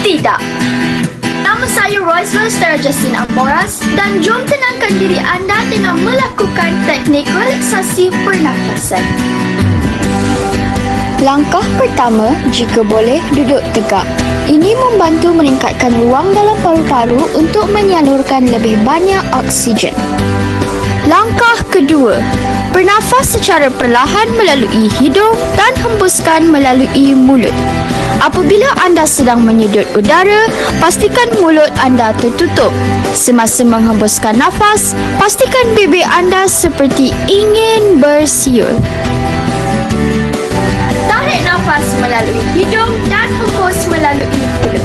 Tidak. Nama saya Royce Stella Justin Amoras dan jom tenangkan diri anda dengan melakukan teknik relaksasi pernafasan. Langkah pertama, jika boleh, duduk tegak. Ini membantu meningkatkan ruang dalam paru-paru untuk menyalurkan lebih banyak oksigen. Langkah kedua, bernafas secara perlahan melalui hidung dan hembuskan melalui mulut. Apabila anda sedang menyedut udara, pastikan mulut anda tertutup. Semasa menghembuskan nafas, pastikan bibir anda seperti ingin bersiul. Tarik nafas melalui hidung dan hembus melalui mulut.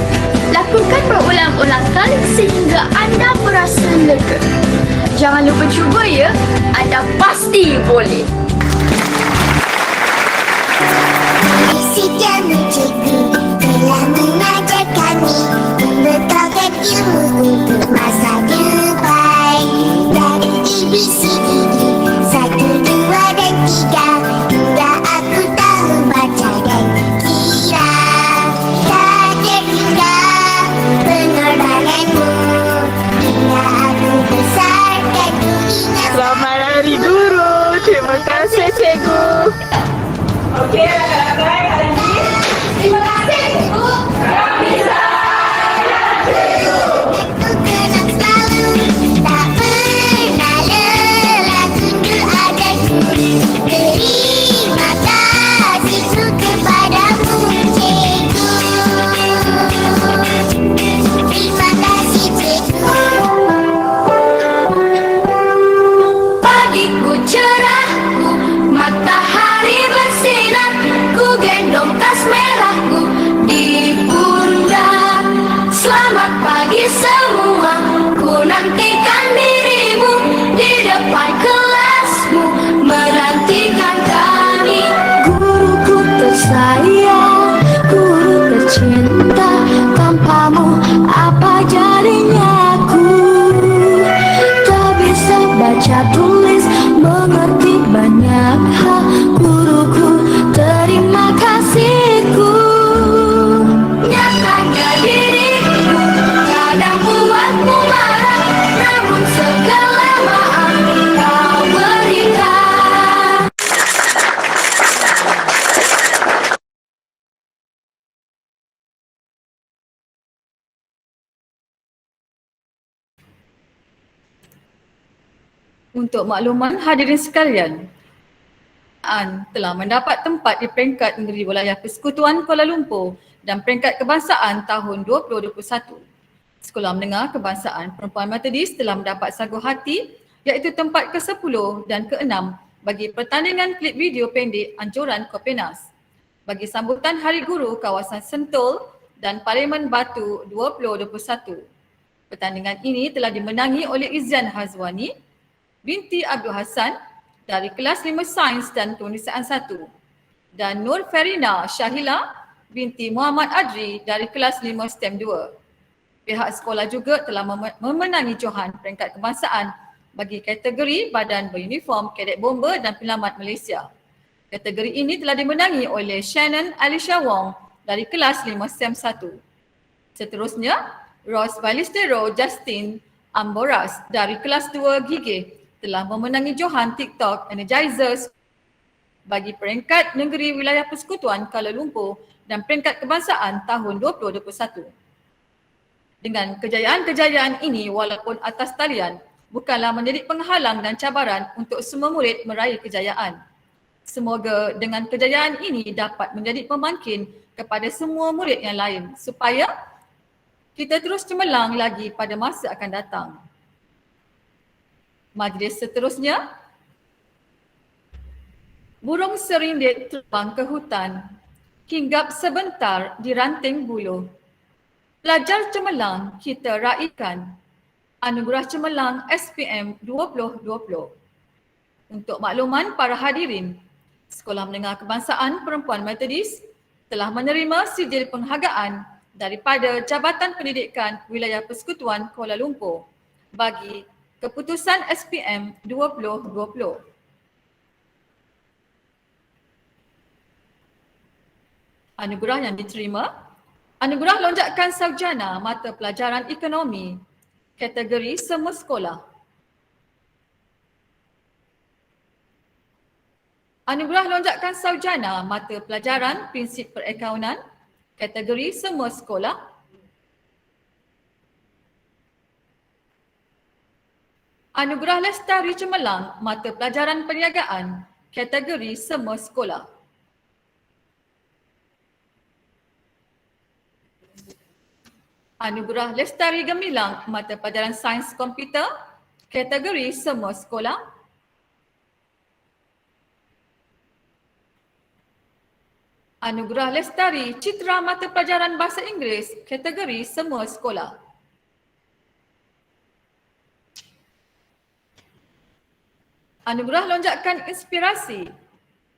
Lakukan berulang-ulang kali sehingga anda merasa lega. Jangan lupa cuba ya, anda pasti boleh. Si jamu cikgu telah mengajar kami membekalkan ilmu untuk masa depan. Dari ABCDE 1, 2 dan 3 hingga aku tahu baca dan kira. Tak terhingga pengorbananmu hingga aku besar dan ku ingat. Selamat Hari Guru. Terima kasih cikgu. Okey, baik hari ini. Terima kasih cikgu. Aku kenang selalu tak pernah lelah tunduk agarku. Terima kasihku kepadamu cikgu. Terima kasih cikgu. Pagiku cerahku, matahari bersinar, ku gendong tas merahku di pundak. Selamat pagi semua, ku nantikan dirimu di depan kelasmu, menantikan kami. Guruku tersayang, guru tercinta, tanpamu apa jadinya aku? Tak bisa baca tulis, mengerti banyak hal. Guruku, terima kasihku. Nyatakan diriku, kadang buatmu marah, namun segala maaf kau berikan. Untuk makluman hadirin sekalian, telah mendapat tempat di peringkat negeri wilayah Persekutuan Kuala Lumpur dan peringkat kebangsaan tahun 2021. Sekolah Menengah Kebangsaan Perempuan Methodist telah mendapat sagu hati iaitu tempat ke-10 dan ke-6 bagi pertandingan klip video pendek anjuran Kopenas. Bagi sambutan Hari Guru kawasan Sentul dan Parlimen Batu 2021. Pertandingan ini telah dimenangi oleh Izzian Hazwani binti Abdul Hassan dari kelas 5 Sains dan Penulisan 1 dan Nur Ferina Syahila binti Muhammad Adri dari kelas 5 STEM 2. Pihak sekolah juga telah memenangi johan peringkat kebangsaan bagi kategori badan beruniform Kadet Bomber dan Penyelamat Malaysia. Kategori ini telah dimenangi oleh Shannon Alicia Wong dari kelas 5 STEM 1. Seterusnya, Ross Balistero Justin Amboras dari kelas 2 Gigih telah memenangi johan TikTok Energizers bagi peringkat negeri wilayah Persekutuan Kuala Lumpur dan peringkat kebangsaan tahun 2021. Dengan kejayaan-kejayaan ini walaupun atas talian bukanlah menjadi penghalang dan cabaran untuk semua murid meraih kejayaan. Semoga dengan kejayaan ini dapat menjadi pemangkin kepada semua murid yang lain supaya kita terus cemerlang lagi pada masa akan datang. Majlis seterusnya, burung serindit terbang ke hutan, hinggap sebentar di ranting buluh. Pelajar cemerlang kita raikan, anugerah cemerlang SPM 2020. Untuk makluman para hadirin, Sekolah Menengah Kebangsaan Perempuan Methodist telah menerima sijil penghargaan daripada Jabatan Pendidikan Wilayah Persekutuan Kuala Lumpur bagi keputusan SPM 2020. Anugerah yang diterima Anugerah lonjakan sarjana mata pelajaran ekonomi kategori semua sekolah. Anugerah lonjakan sarjana mata pelajaran prinsip perakaunan kategori semua sekolah. Anugerah lestari cemerlang mata pelajaran perniagaan kategori semua sekolah. Anugerah lestari gemilang mata pelajaran sains komputer kategori semua sekolah. Anugerah lestari citra mata pelajaran bahasa Inggeris kategori semua sekolah. Anugerah lonjakan inspirasi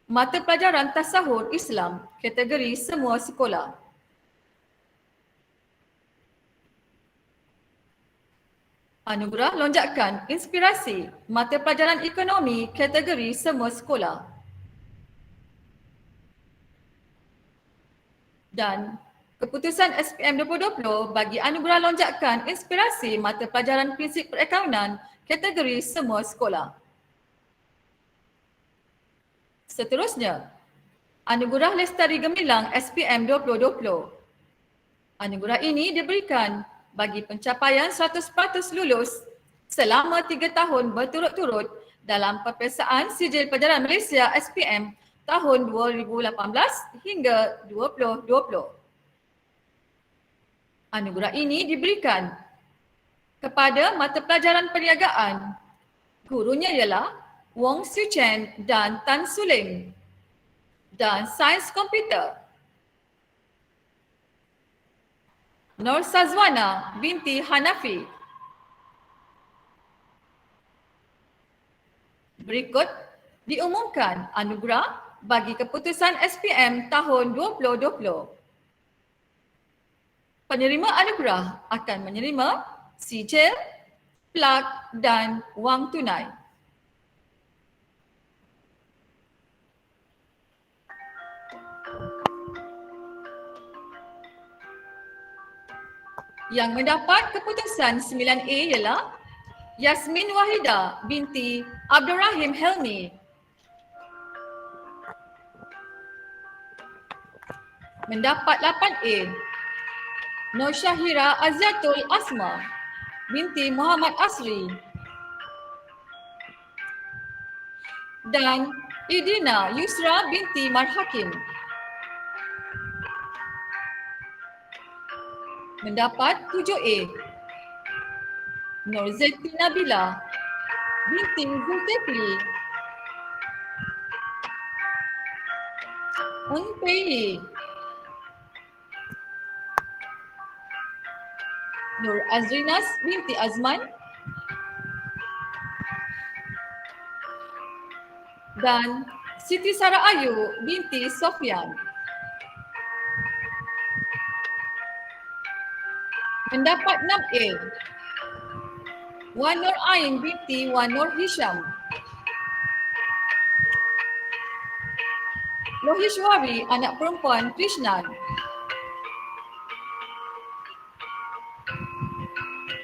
mata pelajaran tasawuf Islam kategori semua sekolah. Anugerah lonjakan inspirasi mata pelajaran ekonomi kategori semua sekolah. Dan keputusan SPM 2020 bagi anugerah lonjakan inspirasi mata pelajaran prinsip perakaunan kategori semua sekolah. Seterusnya, anugerah lestari gemilang SPM 2020. Anugerah ini diberikan bagi pencapaian 100% lulus selama 3 tahun berturut-turut dalam peperiksaan Sijil Pelajaran Malaysia SPM tahun 2018 hingga 2020. Anugerah ini diberikan kepada mata pelajaran perniagaan. Gurunya ialah Wong Siu Chen dan Tan Su Ling. Dan sains komputer Nur Sazwana binti Hanafi. Berikut diumumkan anugerah bagi keputusan SPM tahun 2020. Penerima anugerah akan menerima sijil, plak dan wang tunai. Yang mendapat keputusan 9A ialah Yasmin Wahida binti Abdul Rahim Helmi. Mendapat 8A, Nur Syahira Aziatul Asma binti Muhammad Asri. Dan Idina Yusra binti Marhakim. Mendapat 7A, Nur Zeti Nabila binti Zulkifli. Eng Pei, Nur Azrinas binti Azman. Dan Siti Sarah Ayu binti Sofyan. Mendapat 6A, Wan Nur Ain binti Wan Nur Hisham. Lohishwari anak perempuan Krishnan.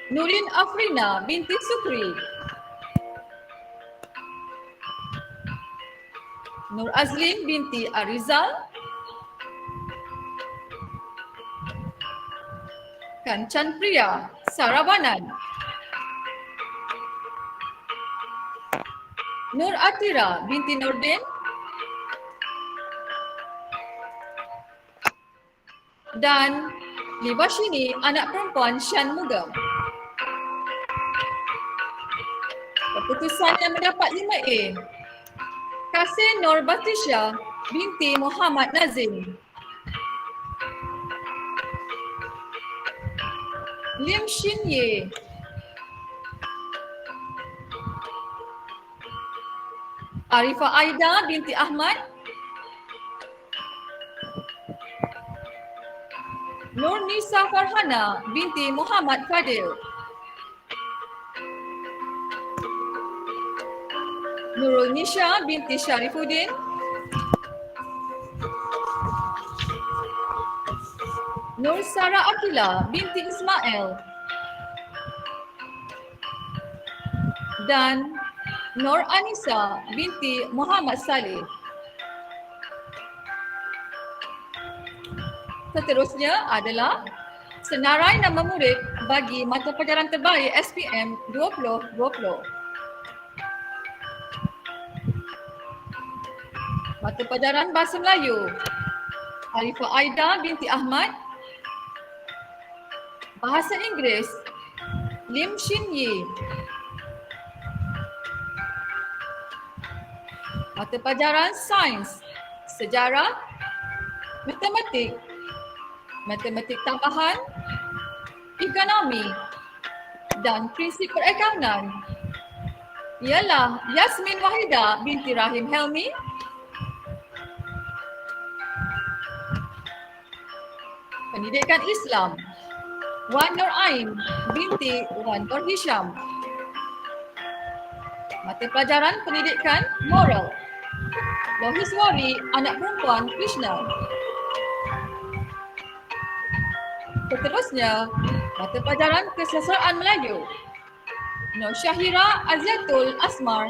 Nurin Afrina binti Sukri. Nur Azlin binti Arizal. Kancan Priya Sarabanan. Nur Atira binti Nordin. Dan Libashini anak perempuan Shan Mugam. Keputusan yang mendapat 5A, Kasih Nur Batisha binti Muhammad Nazim. Lim Shin Ye. Arifah Aida binti Ahmad. Nur Nisa Farhana binti Muhammad Fadil. Nurul Nisha binti Syarifuddin. Nur Sara Akila binti Ismail dan Nur Anissa binti Muhammad Saleh. Seterusnya adalah senarai nama murid bagi mata pelajaran terbaik SPM 2020. Mata pelajaran Bahasa Melayu, Arifah Aida binti Ahmad. Bahasa Inggeris, Lim Shin Yi. Mata pelajaran Sains, Sejarah, Matematik, Matematik Tambahan, Ekonomi dan Prinsip Perakaunan ialah Yasmin Wahida binti Rahim Helmi. Pendidikan Islam, Wan Nur Ain binti Wan Nur Hisham. Mata pelajaran Pendidikan Moral, Lohiswari anak perempuan Krishna. Seterusnya, mata pelajaran Kesusastraan Melayu, Nur Syahira Aziatul Asmar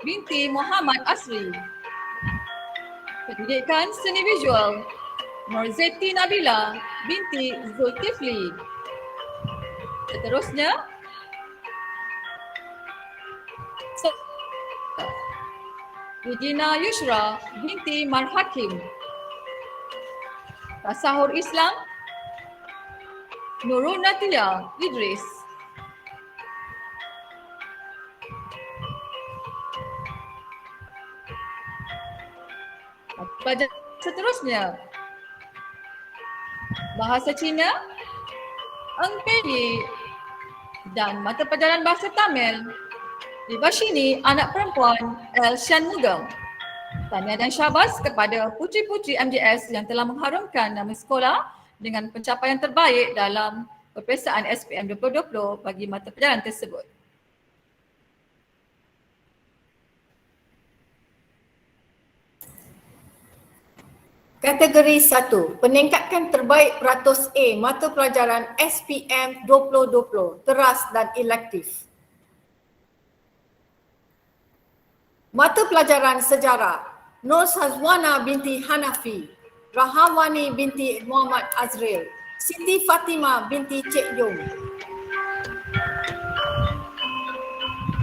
binti Muhammad Asri. Pendidikan Seni Visual, Nur Zeti Nabila binti Zulkifli. Seterusnya, Regina Yushra binti Marhakim. Tasahur Islam, Nurul Natia Idris. Pelajaran seterusnya, Bahasa Cina, Eng Pei dan mata pelajaran Bahasa Tamil, Dibashini anak perempuan El Shanmugam. Tahniah dan syabas kepada puteri-puteri MDS yang telah mengharumkan nama sekolah dengan pencapaian terbaik dalam peperiksaan SPM 2020 bagi mata pelajaran tersebut. Kategori 1, peningkatan terbaik peratus A mata pelajaran SPM 2020, teras dan elektif. Mata pelajaran sejarah, Nur Sazwana binti Hanafi, Rahamani binti Muhammad Azril, Siti Fatimah binti Cik Yong.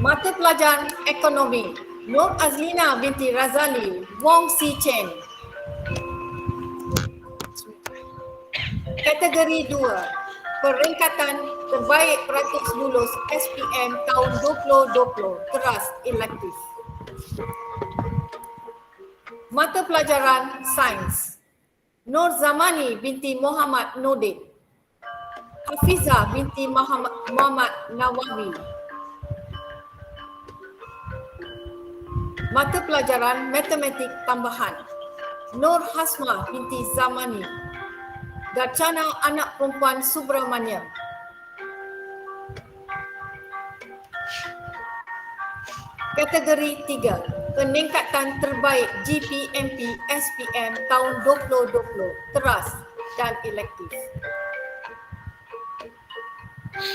Mata pelajaran ekonomi, Nur Azlina binti Razali, Wong Si Chen. Kategori 2, peringkatan terbaik peratus lulus SPM tahun 2020, teras elektif. Mata pelajaran sains, Nur Zamani binti Muhammad Nordin, Hafizah binti Muhammad Nawawi. Mata pelajaran matematik tambahan, Nur Hasmah binti Zamani, Darchana anak perempuan Subramaniam. Kategori 3, peningkatan terbaik GPMP SPM tahun 2020, teras dan elektif.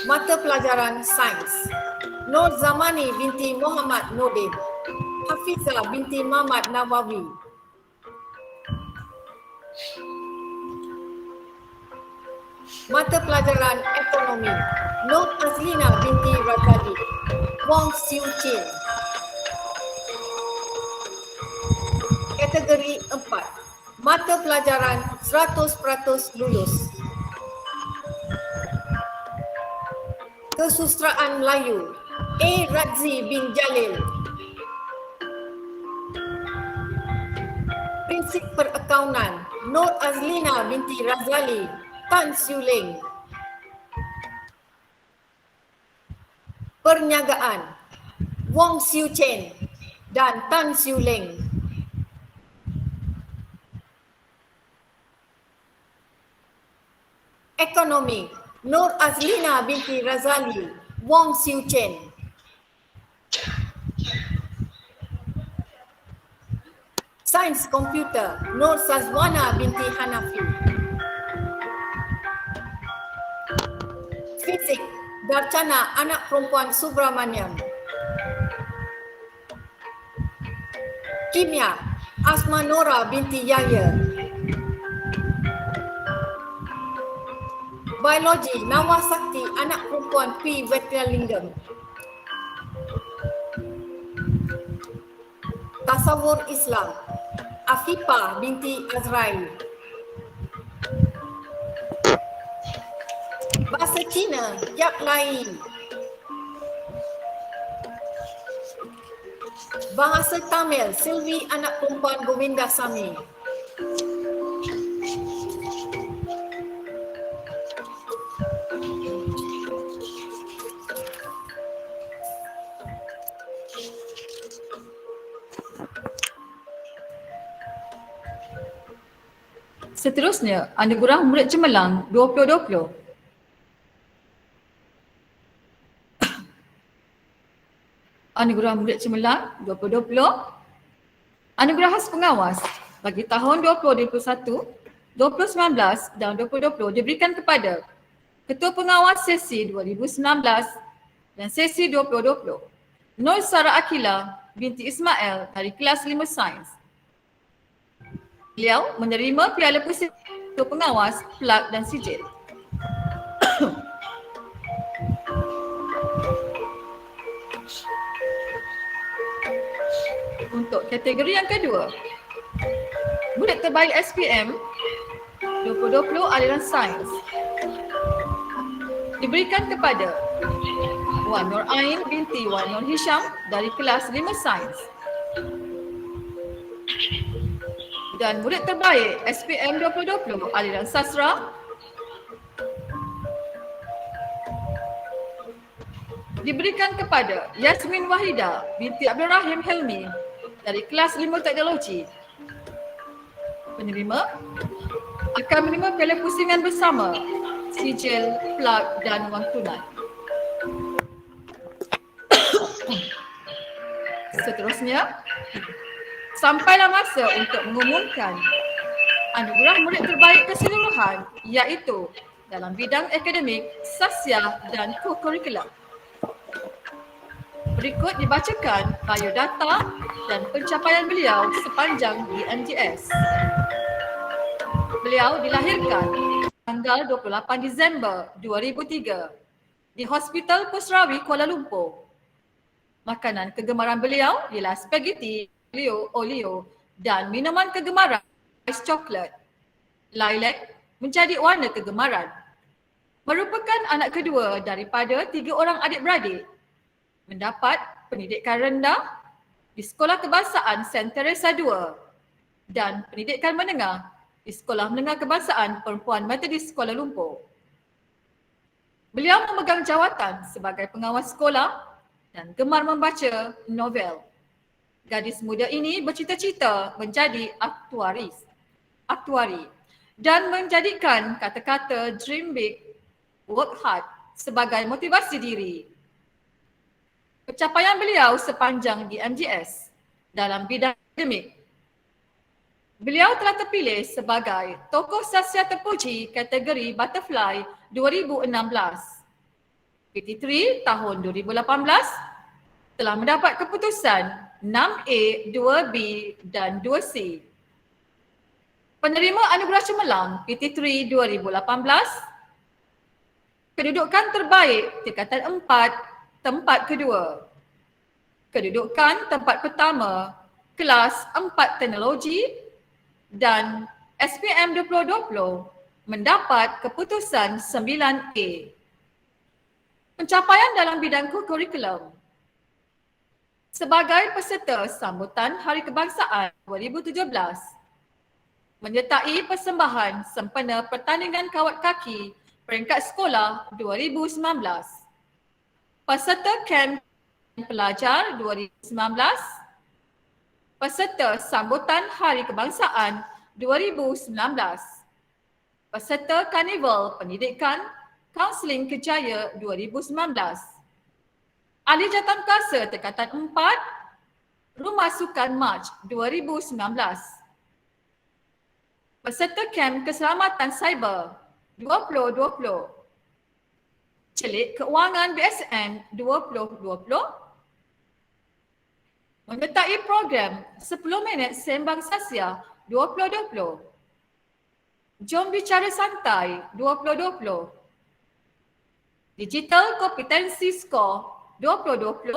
Mata pelajaran sains, Nur Zamani binti Muhammad Nordin, Hafizah binti Muhammad Nawawi. Mata pelajaran ekonomi, Nur Azlina binti Razali, Wong Siu Chin. Kategori 4, mata pelajaran 100% lulus. Kesusastraan Melayu, A. Radzi bin Jalil. Prinsip perakaunan, Nur Azlina binti Razali, Tan Siu Leng. Perniagaan, Wong Siu Chen dan Tan Siu Leng. Ekonomi, Nur Azlina binti Razali, Wong Siu Chen. Sains komputer, Nur Sazwana binti Hanafi. Fisik, Darchana anak perempuan Subramaniam. Kimia, Asma Nora binti Yahya. Biologi, Nawa Sakti anak perempuan P. Vetralingam. Tasawur Islam, Afifa binti Azrail. Bahasa Cina, Yap Lai. Bahasa Tamil, Silvi anak perempuan Govinda Sami. Seterusnya, anugerah murid cemerlang 2020. Anugerah murid cemerlang 2020. Anugerah khas pengawas bagi tahun 2021, 2019 dan 2020 diberikan kepada Ketua Pengawas Sesi 2019 dan Sesi 2020, Nur Sara Akila binti Ismail dari kelas 5 Sains. Beliau menerima piala pusat Ketua Pengawas, Plak dan Sijil. Untuk kategori yang kedua, murid terbaik SPM 2020 aliran sains diberikan kepada Wan Nur Ain binti Wan Nur Hisham dari kelas 5 Sains. Dan murid terbaik SPM 2020 aliran sastra diberikan kepada Yasmin Wahida binti Abdul Rahim Helmi dari kelas 5 Teknologi. Penerima akan menerima piala pusingan bersama, sijil, plak dan wang tunai. Seterusnya, sampailah masa untuk mengumumkan anugerah murid terbaik keseluruhan iaitu dalam bidang akademik, sosial dan co-curricular. Berikut dibacakan biodata dan pencapaian beliau sepanjang di MGS. Beliau dilahirkan tanggal 28 Disember 2003 di Hospital Pusrawi, Kuala Lumpur. Makanan kegemaran beliau ialah spaghetti, olio dan minuman kegemaran ais coklat. Lilac menjadi warna kegemaran. Merupakan anak kedua daripada 3 orang adik-beradik. Mendapat pendidikan rendah di Sekolah Kebangsaan Saint Teresa II dan pendidikan menengah di Sekolah Menengah Kebangsaan Perempuan Methodist Kuala Lumpur. Beliau memegang jawatan sebagai pengawas sekolah dan gemar membaca novel. Gadis muda ini bercita-cita menjadi aktuari dan menjadikan kata-kata dream big, work hard sebagai motivasi diri. Pencapaian beliau sepanjang di MGS dalam bidang akademik. Beliau telah terpilih sebagai tokoh sastra terpuji kategori Butterfly 2016. PT3 tahun 2018 telah mendapat keputusan 6A, 2B dan 2C. Penerima anugerah cemerlang PT3 2018, kedudukan terbaik tingkatan 4, tempat kedua. Kedudukan tempat pertama, kelas 4 teknologi dan SPM 2020 mendapat keputusan 9A. Pencapaian dalam bidang kurikulum. Sebagai peserta sambutan Hari Kebangsaan 2017, menyertai persembahan sempena pertandingan kawat kaki peringkat sekolah 2019. Peserta Kem Pelajar 2019, peserta Sambutan Hari Kebangsaan 2019, peserta Karnival Pendidikan Kaunseling Kejaya 2019, Ahli Jawatankuasa Tingkatan 4, Rumah Sukan March 2019, peserta Kem Keselamatan Cyber 2020, Celik Keuangan BSN 2020. Menyertai program 10 minit Sembang Sasia 2020. Jom Bicara Santai 2020. Digital Kompetensi Score 2020.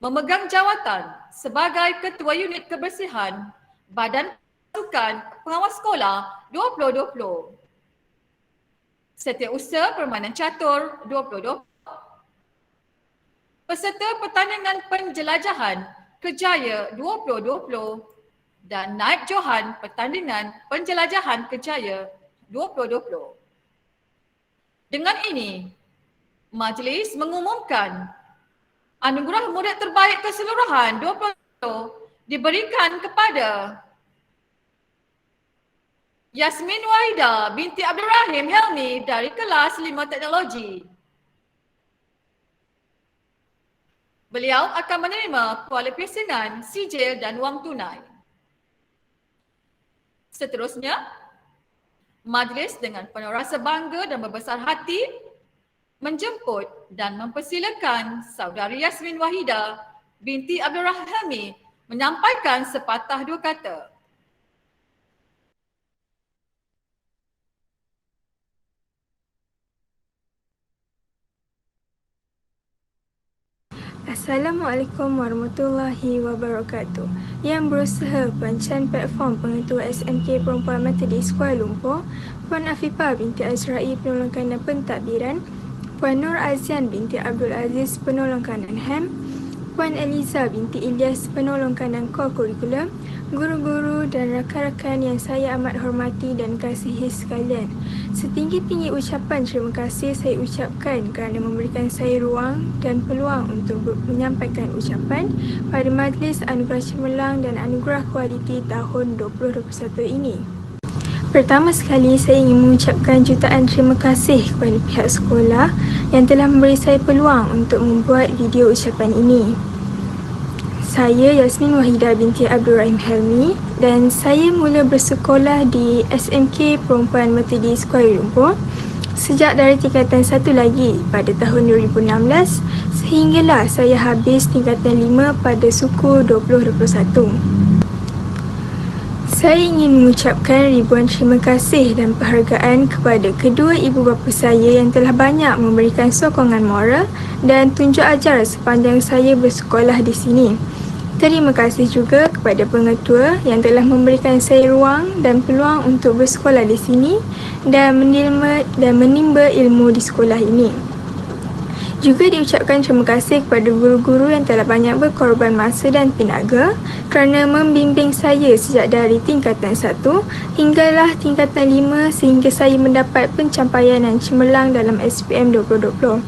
Memegang jawatan sebagai Ketua Unit Kebersihan Badan Pasukan Pengawas Sekolah 2020. Setiausaha Permainan Catur 2020. Peserta Pertandingan Penjelajahan Kejaya 2020 dan Naib Johan Pertandingan Penjelajahan Kejaya 2020. Dengan ini, majlis mengumumkan anugerah murid terbaik keseluruhan 2020 diberikan kepada Yasmin Wahida binti Abdul Rahim Helmi dari kelas 5 Teknologi. Beliau akan menerima kualifikasi sijil dan wang tunai. Seterusnya, majlis dengan penuh rasa bangga dan berbesar hati menjemput dan mempersilakan saudari Yasmin Wahida binti Abdul Rahim Helmi menyampaikan sepatah dua kata. Assalamualaikum warahmatullahi wabarakatuh. Yang berusaha perancangan platform pengetua SMK Perempuan Methodist Kuala Lumpur, Puan Afifah binti Azrai penolong kanan pentadbiran, Puan Nur Azian binti Abdul Aziz penolong kanan HEM, Puan Eliza binti Ilyas penolong kanan core kurikulum, guru-guru dan rakan-rakan yang saya amat hormati dan kasihi sekalian. Setinggi-tinggi ucapan terima kasih saya ucapkan kerana memberikan saya ruang dan peluang untuk menyampaikan ucapan pada Majlis Anugerah Cemerlang dan Anugerah Kualiti tahun 2021 ini. Pertama sekali, saya ingin mengucapkan jutaan terima kasih kepada pihak sekolah yang telah memberi saya peluang untuk membuat video ucapan ini. Saya Yasmin Wahida binti Abdul Rahim Helmi dan saya mula bersekolah di SMK Perempuan Methodist Kuala Lumpur sejak dari tingkatan 1 lagi pada tahun 2016 sehinggalah saya habis tingkatan 5 pada suku 2021. Saya ingin mengucapkan ribuan terima kasih dan penghargaan kepada kedua ibu bapa saya yang telah banyak memberikan sokongan moral dan tunjuk ajar sepanjang saya bersekolah di sini. Terima kasih juga kepada pengetua yang telah memberikan saya ruang dan peluang untuk bersekolah di sini dan menimba ilmu di sekolah ini. Juga diucapkan terima kasih kepada guru-guru yang telah banyak berkorban masa dan tenaga kerana membimbing saya sejak dari tingkatan 1 hinggalah tingkatan 5 sehingga saya mendapat pencapaian yang cemerlang dalam SPM 2020.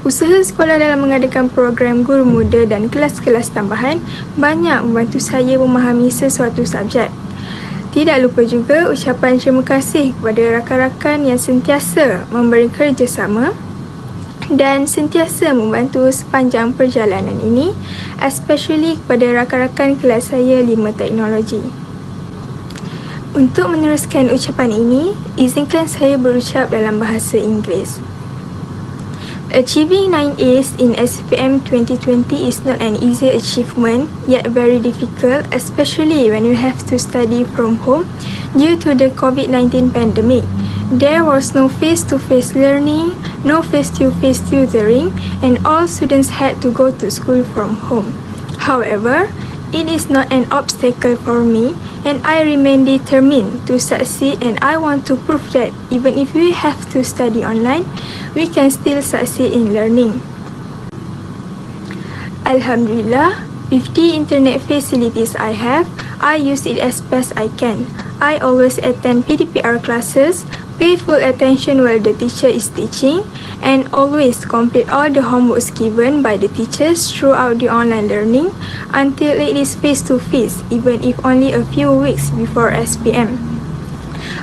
Usaha sekolah dalam mengadakan program guru muda dan kelas-kelas tambahan banyak membantu saya memahami sesuatu subjek. Tidak lupa juga ucapan terima kasih kepada rakan-rakan yang sentiasa memberi kerjasama dan sentiasa membantu sepanjang perjalanan ini, especially kepada rakan-rakan kelas saya 5 Teknologi. Untuk meneruskan ucapan ini, izinkan saya berucap dalam bahasa Inggeris. Achieving 9 A's in SPM 2020 is not an easy achievement, yet very difficult, especially when you have to study from home due to the COVID-19 pandemic. There was no face-to-face learning, no face-to-face tutoring, and all students had to go to school from home. However, it is not an obstacle for me, and I remain determined to succeed, and I want to prove that even if we have to study online, we can still succeed in learning. Alhamdulillah, with the internet facilities I have, I use it as best I can. I always attend PDPR classes, pay full attention while the teacher is teaching, and always complete all the homeworks given by the teachers throughout the online learning until it is face-to-face, even if only a few weeks before SPM.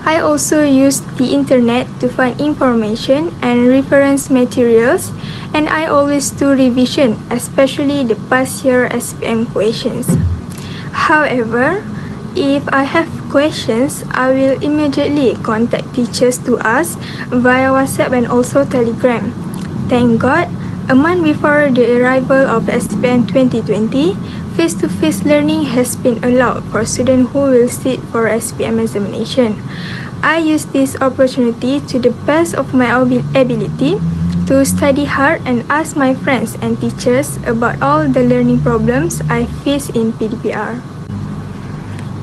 I also use the internet to find information and reference materials, and I always do revision, especially the past year SPM questions. However, if I have questions, I will immediately contact teachers to ask via WhatsApp and also Telegram. Thank God, a month before the arrival of SPM 2020, face-to-face learning has been allowed for students who will sit for SPM examination. I use this opportunity to the best of my ability to study hard and ask my friends and teachers about all the learning problems I face in PDPR.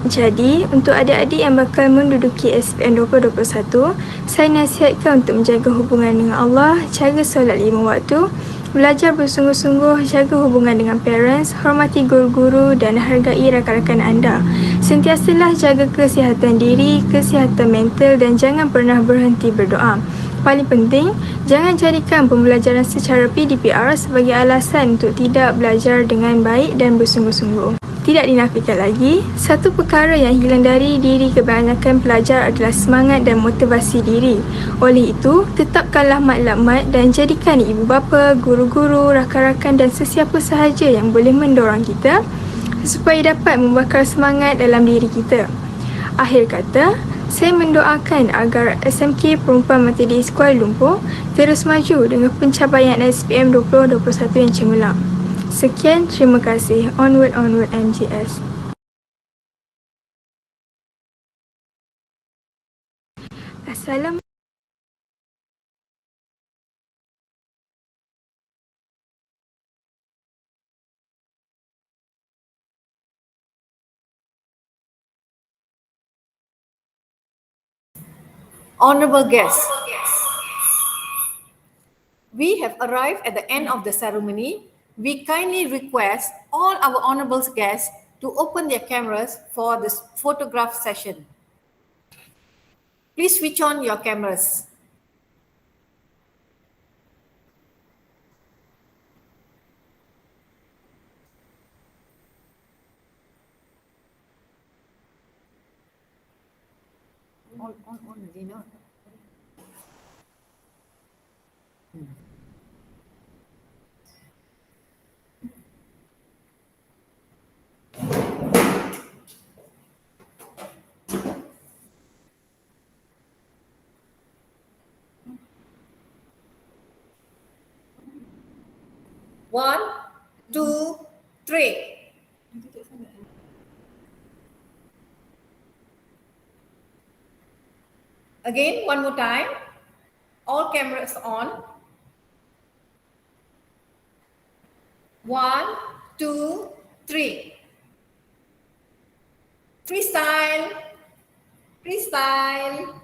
Jadi, untuk adik-adik yang bakal menduduki SPM 2021, saya nasihatkan untuk menjaga hubungan dengan Allah, jaga solat 5 waktu, belajar bersungguh-sungguh, jaga hubungan dengan parents, hormati guru-guru dan hargai rakan-rakan anda. Sentiasalah jaga kesihatan diri, kesihatan mental dan jangan pernah berhenti berdoa. Paling penting, jangan jadikan pembelajaran secara PDPR sebagai alasan untuk tidak belajar dengan baik dan bersungguh-sungguh. Tidak dinafikan lagi, satu perkara yang hilang dari diri kebanyakan pelajar adalah semangat dan motivasi diri. Oleh itu, tetapkanlah maklumat dan jadikan ibu bapa, guru-guru, rakan-rakan dan sesiapa sahaja yang boleh mendorong kita supaya dapat membakar semangat dalam diri kita. Akhir kata, saya mendoakan agar SMK Perempuan Metodis Kuala Lumpur terus maju dengan pencapaian SPM 2021 yang cemerlang. Sekian, terima kasih. Onward, MGS. Assalamualaikum. Honorable guests, we have arrived at the end of the ceremony. We kindly request all our honorable guests to open their cameras for this photograph session. Please switch on your cameras. On, Lina. One, two, three. Again, one more time. All cameras on. One, two, three. Freestyle. Freestyle.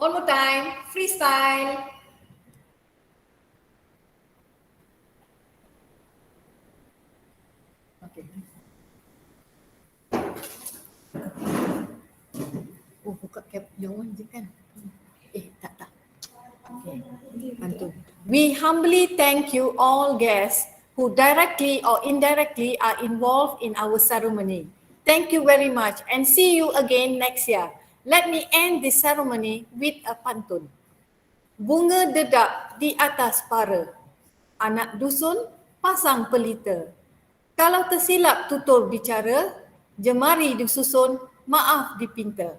One more time. Freestyle. Okay. Oh, buka cap yang one je kan? Tak. Okay. Bantu. We humbly thank you all guests who directly or indirectly are involved in our ceremony. Thank you very much and see you again next year. Let me end this ceremony with a pantun. Bunga dedak di atas para, anak dusun pasang pelita. Kalau tersilap tutur bicara, jemari disusun, maaf dipinta.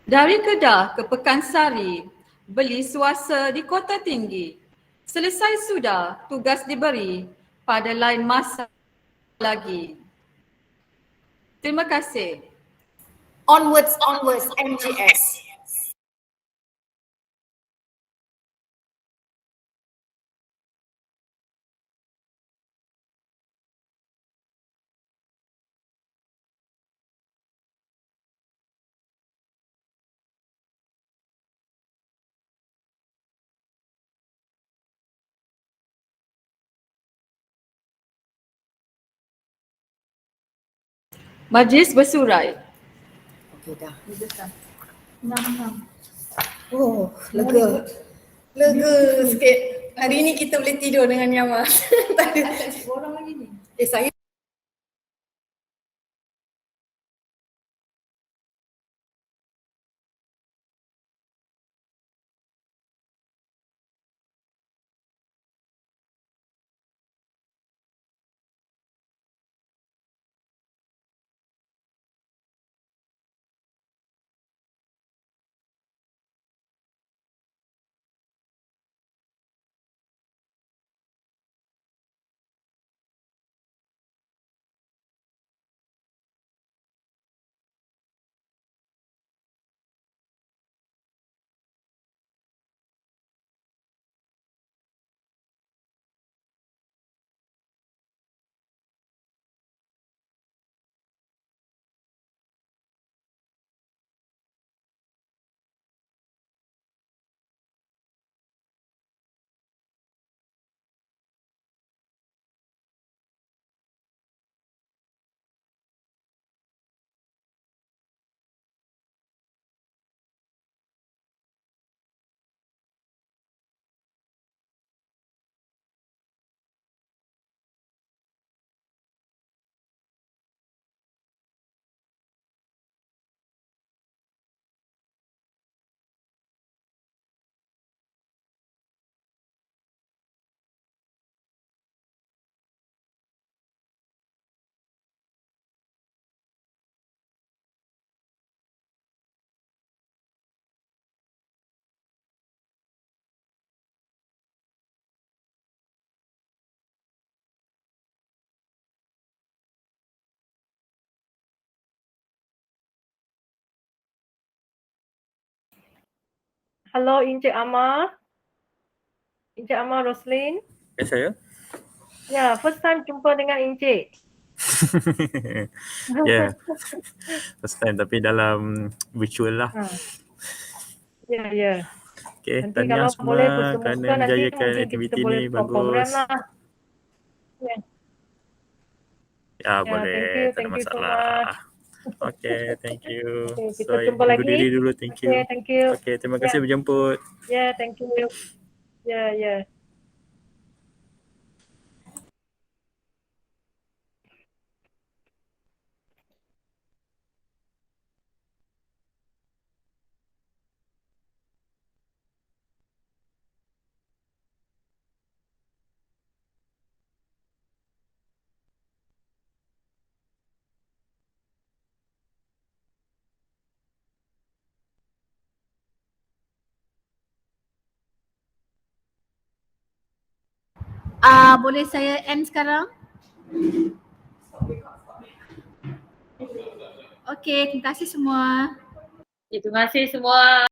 Dari Kedah ke Pekansari, beli suasa di Kota Tinggi. Selesai sudah tugas diberi, pada lain masa lagi. Terima kasih. Onwards, MGS. Majlis bersurai. Okey dah. Oh, lega. Lega sikit. Hari ni kita boleh tidur dengan nyaman. Tak ada. Orang lagi ni. Saya Hello Encik Amar. Encik Amar Roslin. Ya, saya. Ya, first time jumpa dengan Encik. Ya, first time tapi dalam virtual lah. Ya, ya. Okay, Nanti tahniah kalau boleh semua bersemuka kerana nanti menjayakan mungkin kita aktiviti boleh ni, buat program bagus. lah. Ya, Ya, boleh, tak ada thank you so masalah. much. Okay, thank you. Okay, kita So, jumpa undur lagi. diri dulu, thank you. Okay, thank you. Okay, terima kasih berjemput. Ya, thank you. Ya, ya. Boleh saya end sekarang? Okey, terima kasih semua. Terima kasih semua.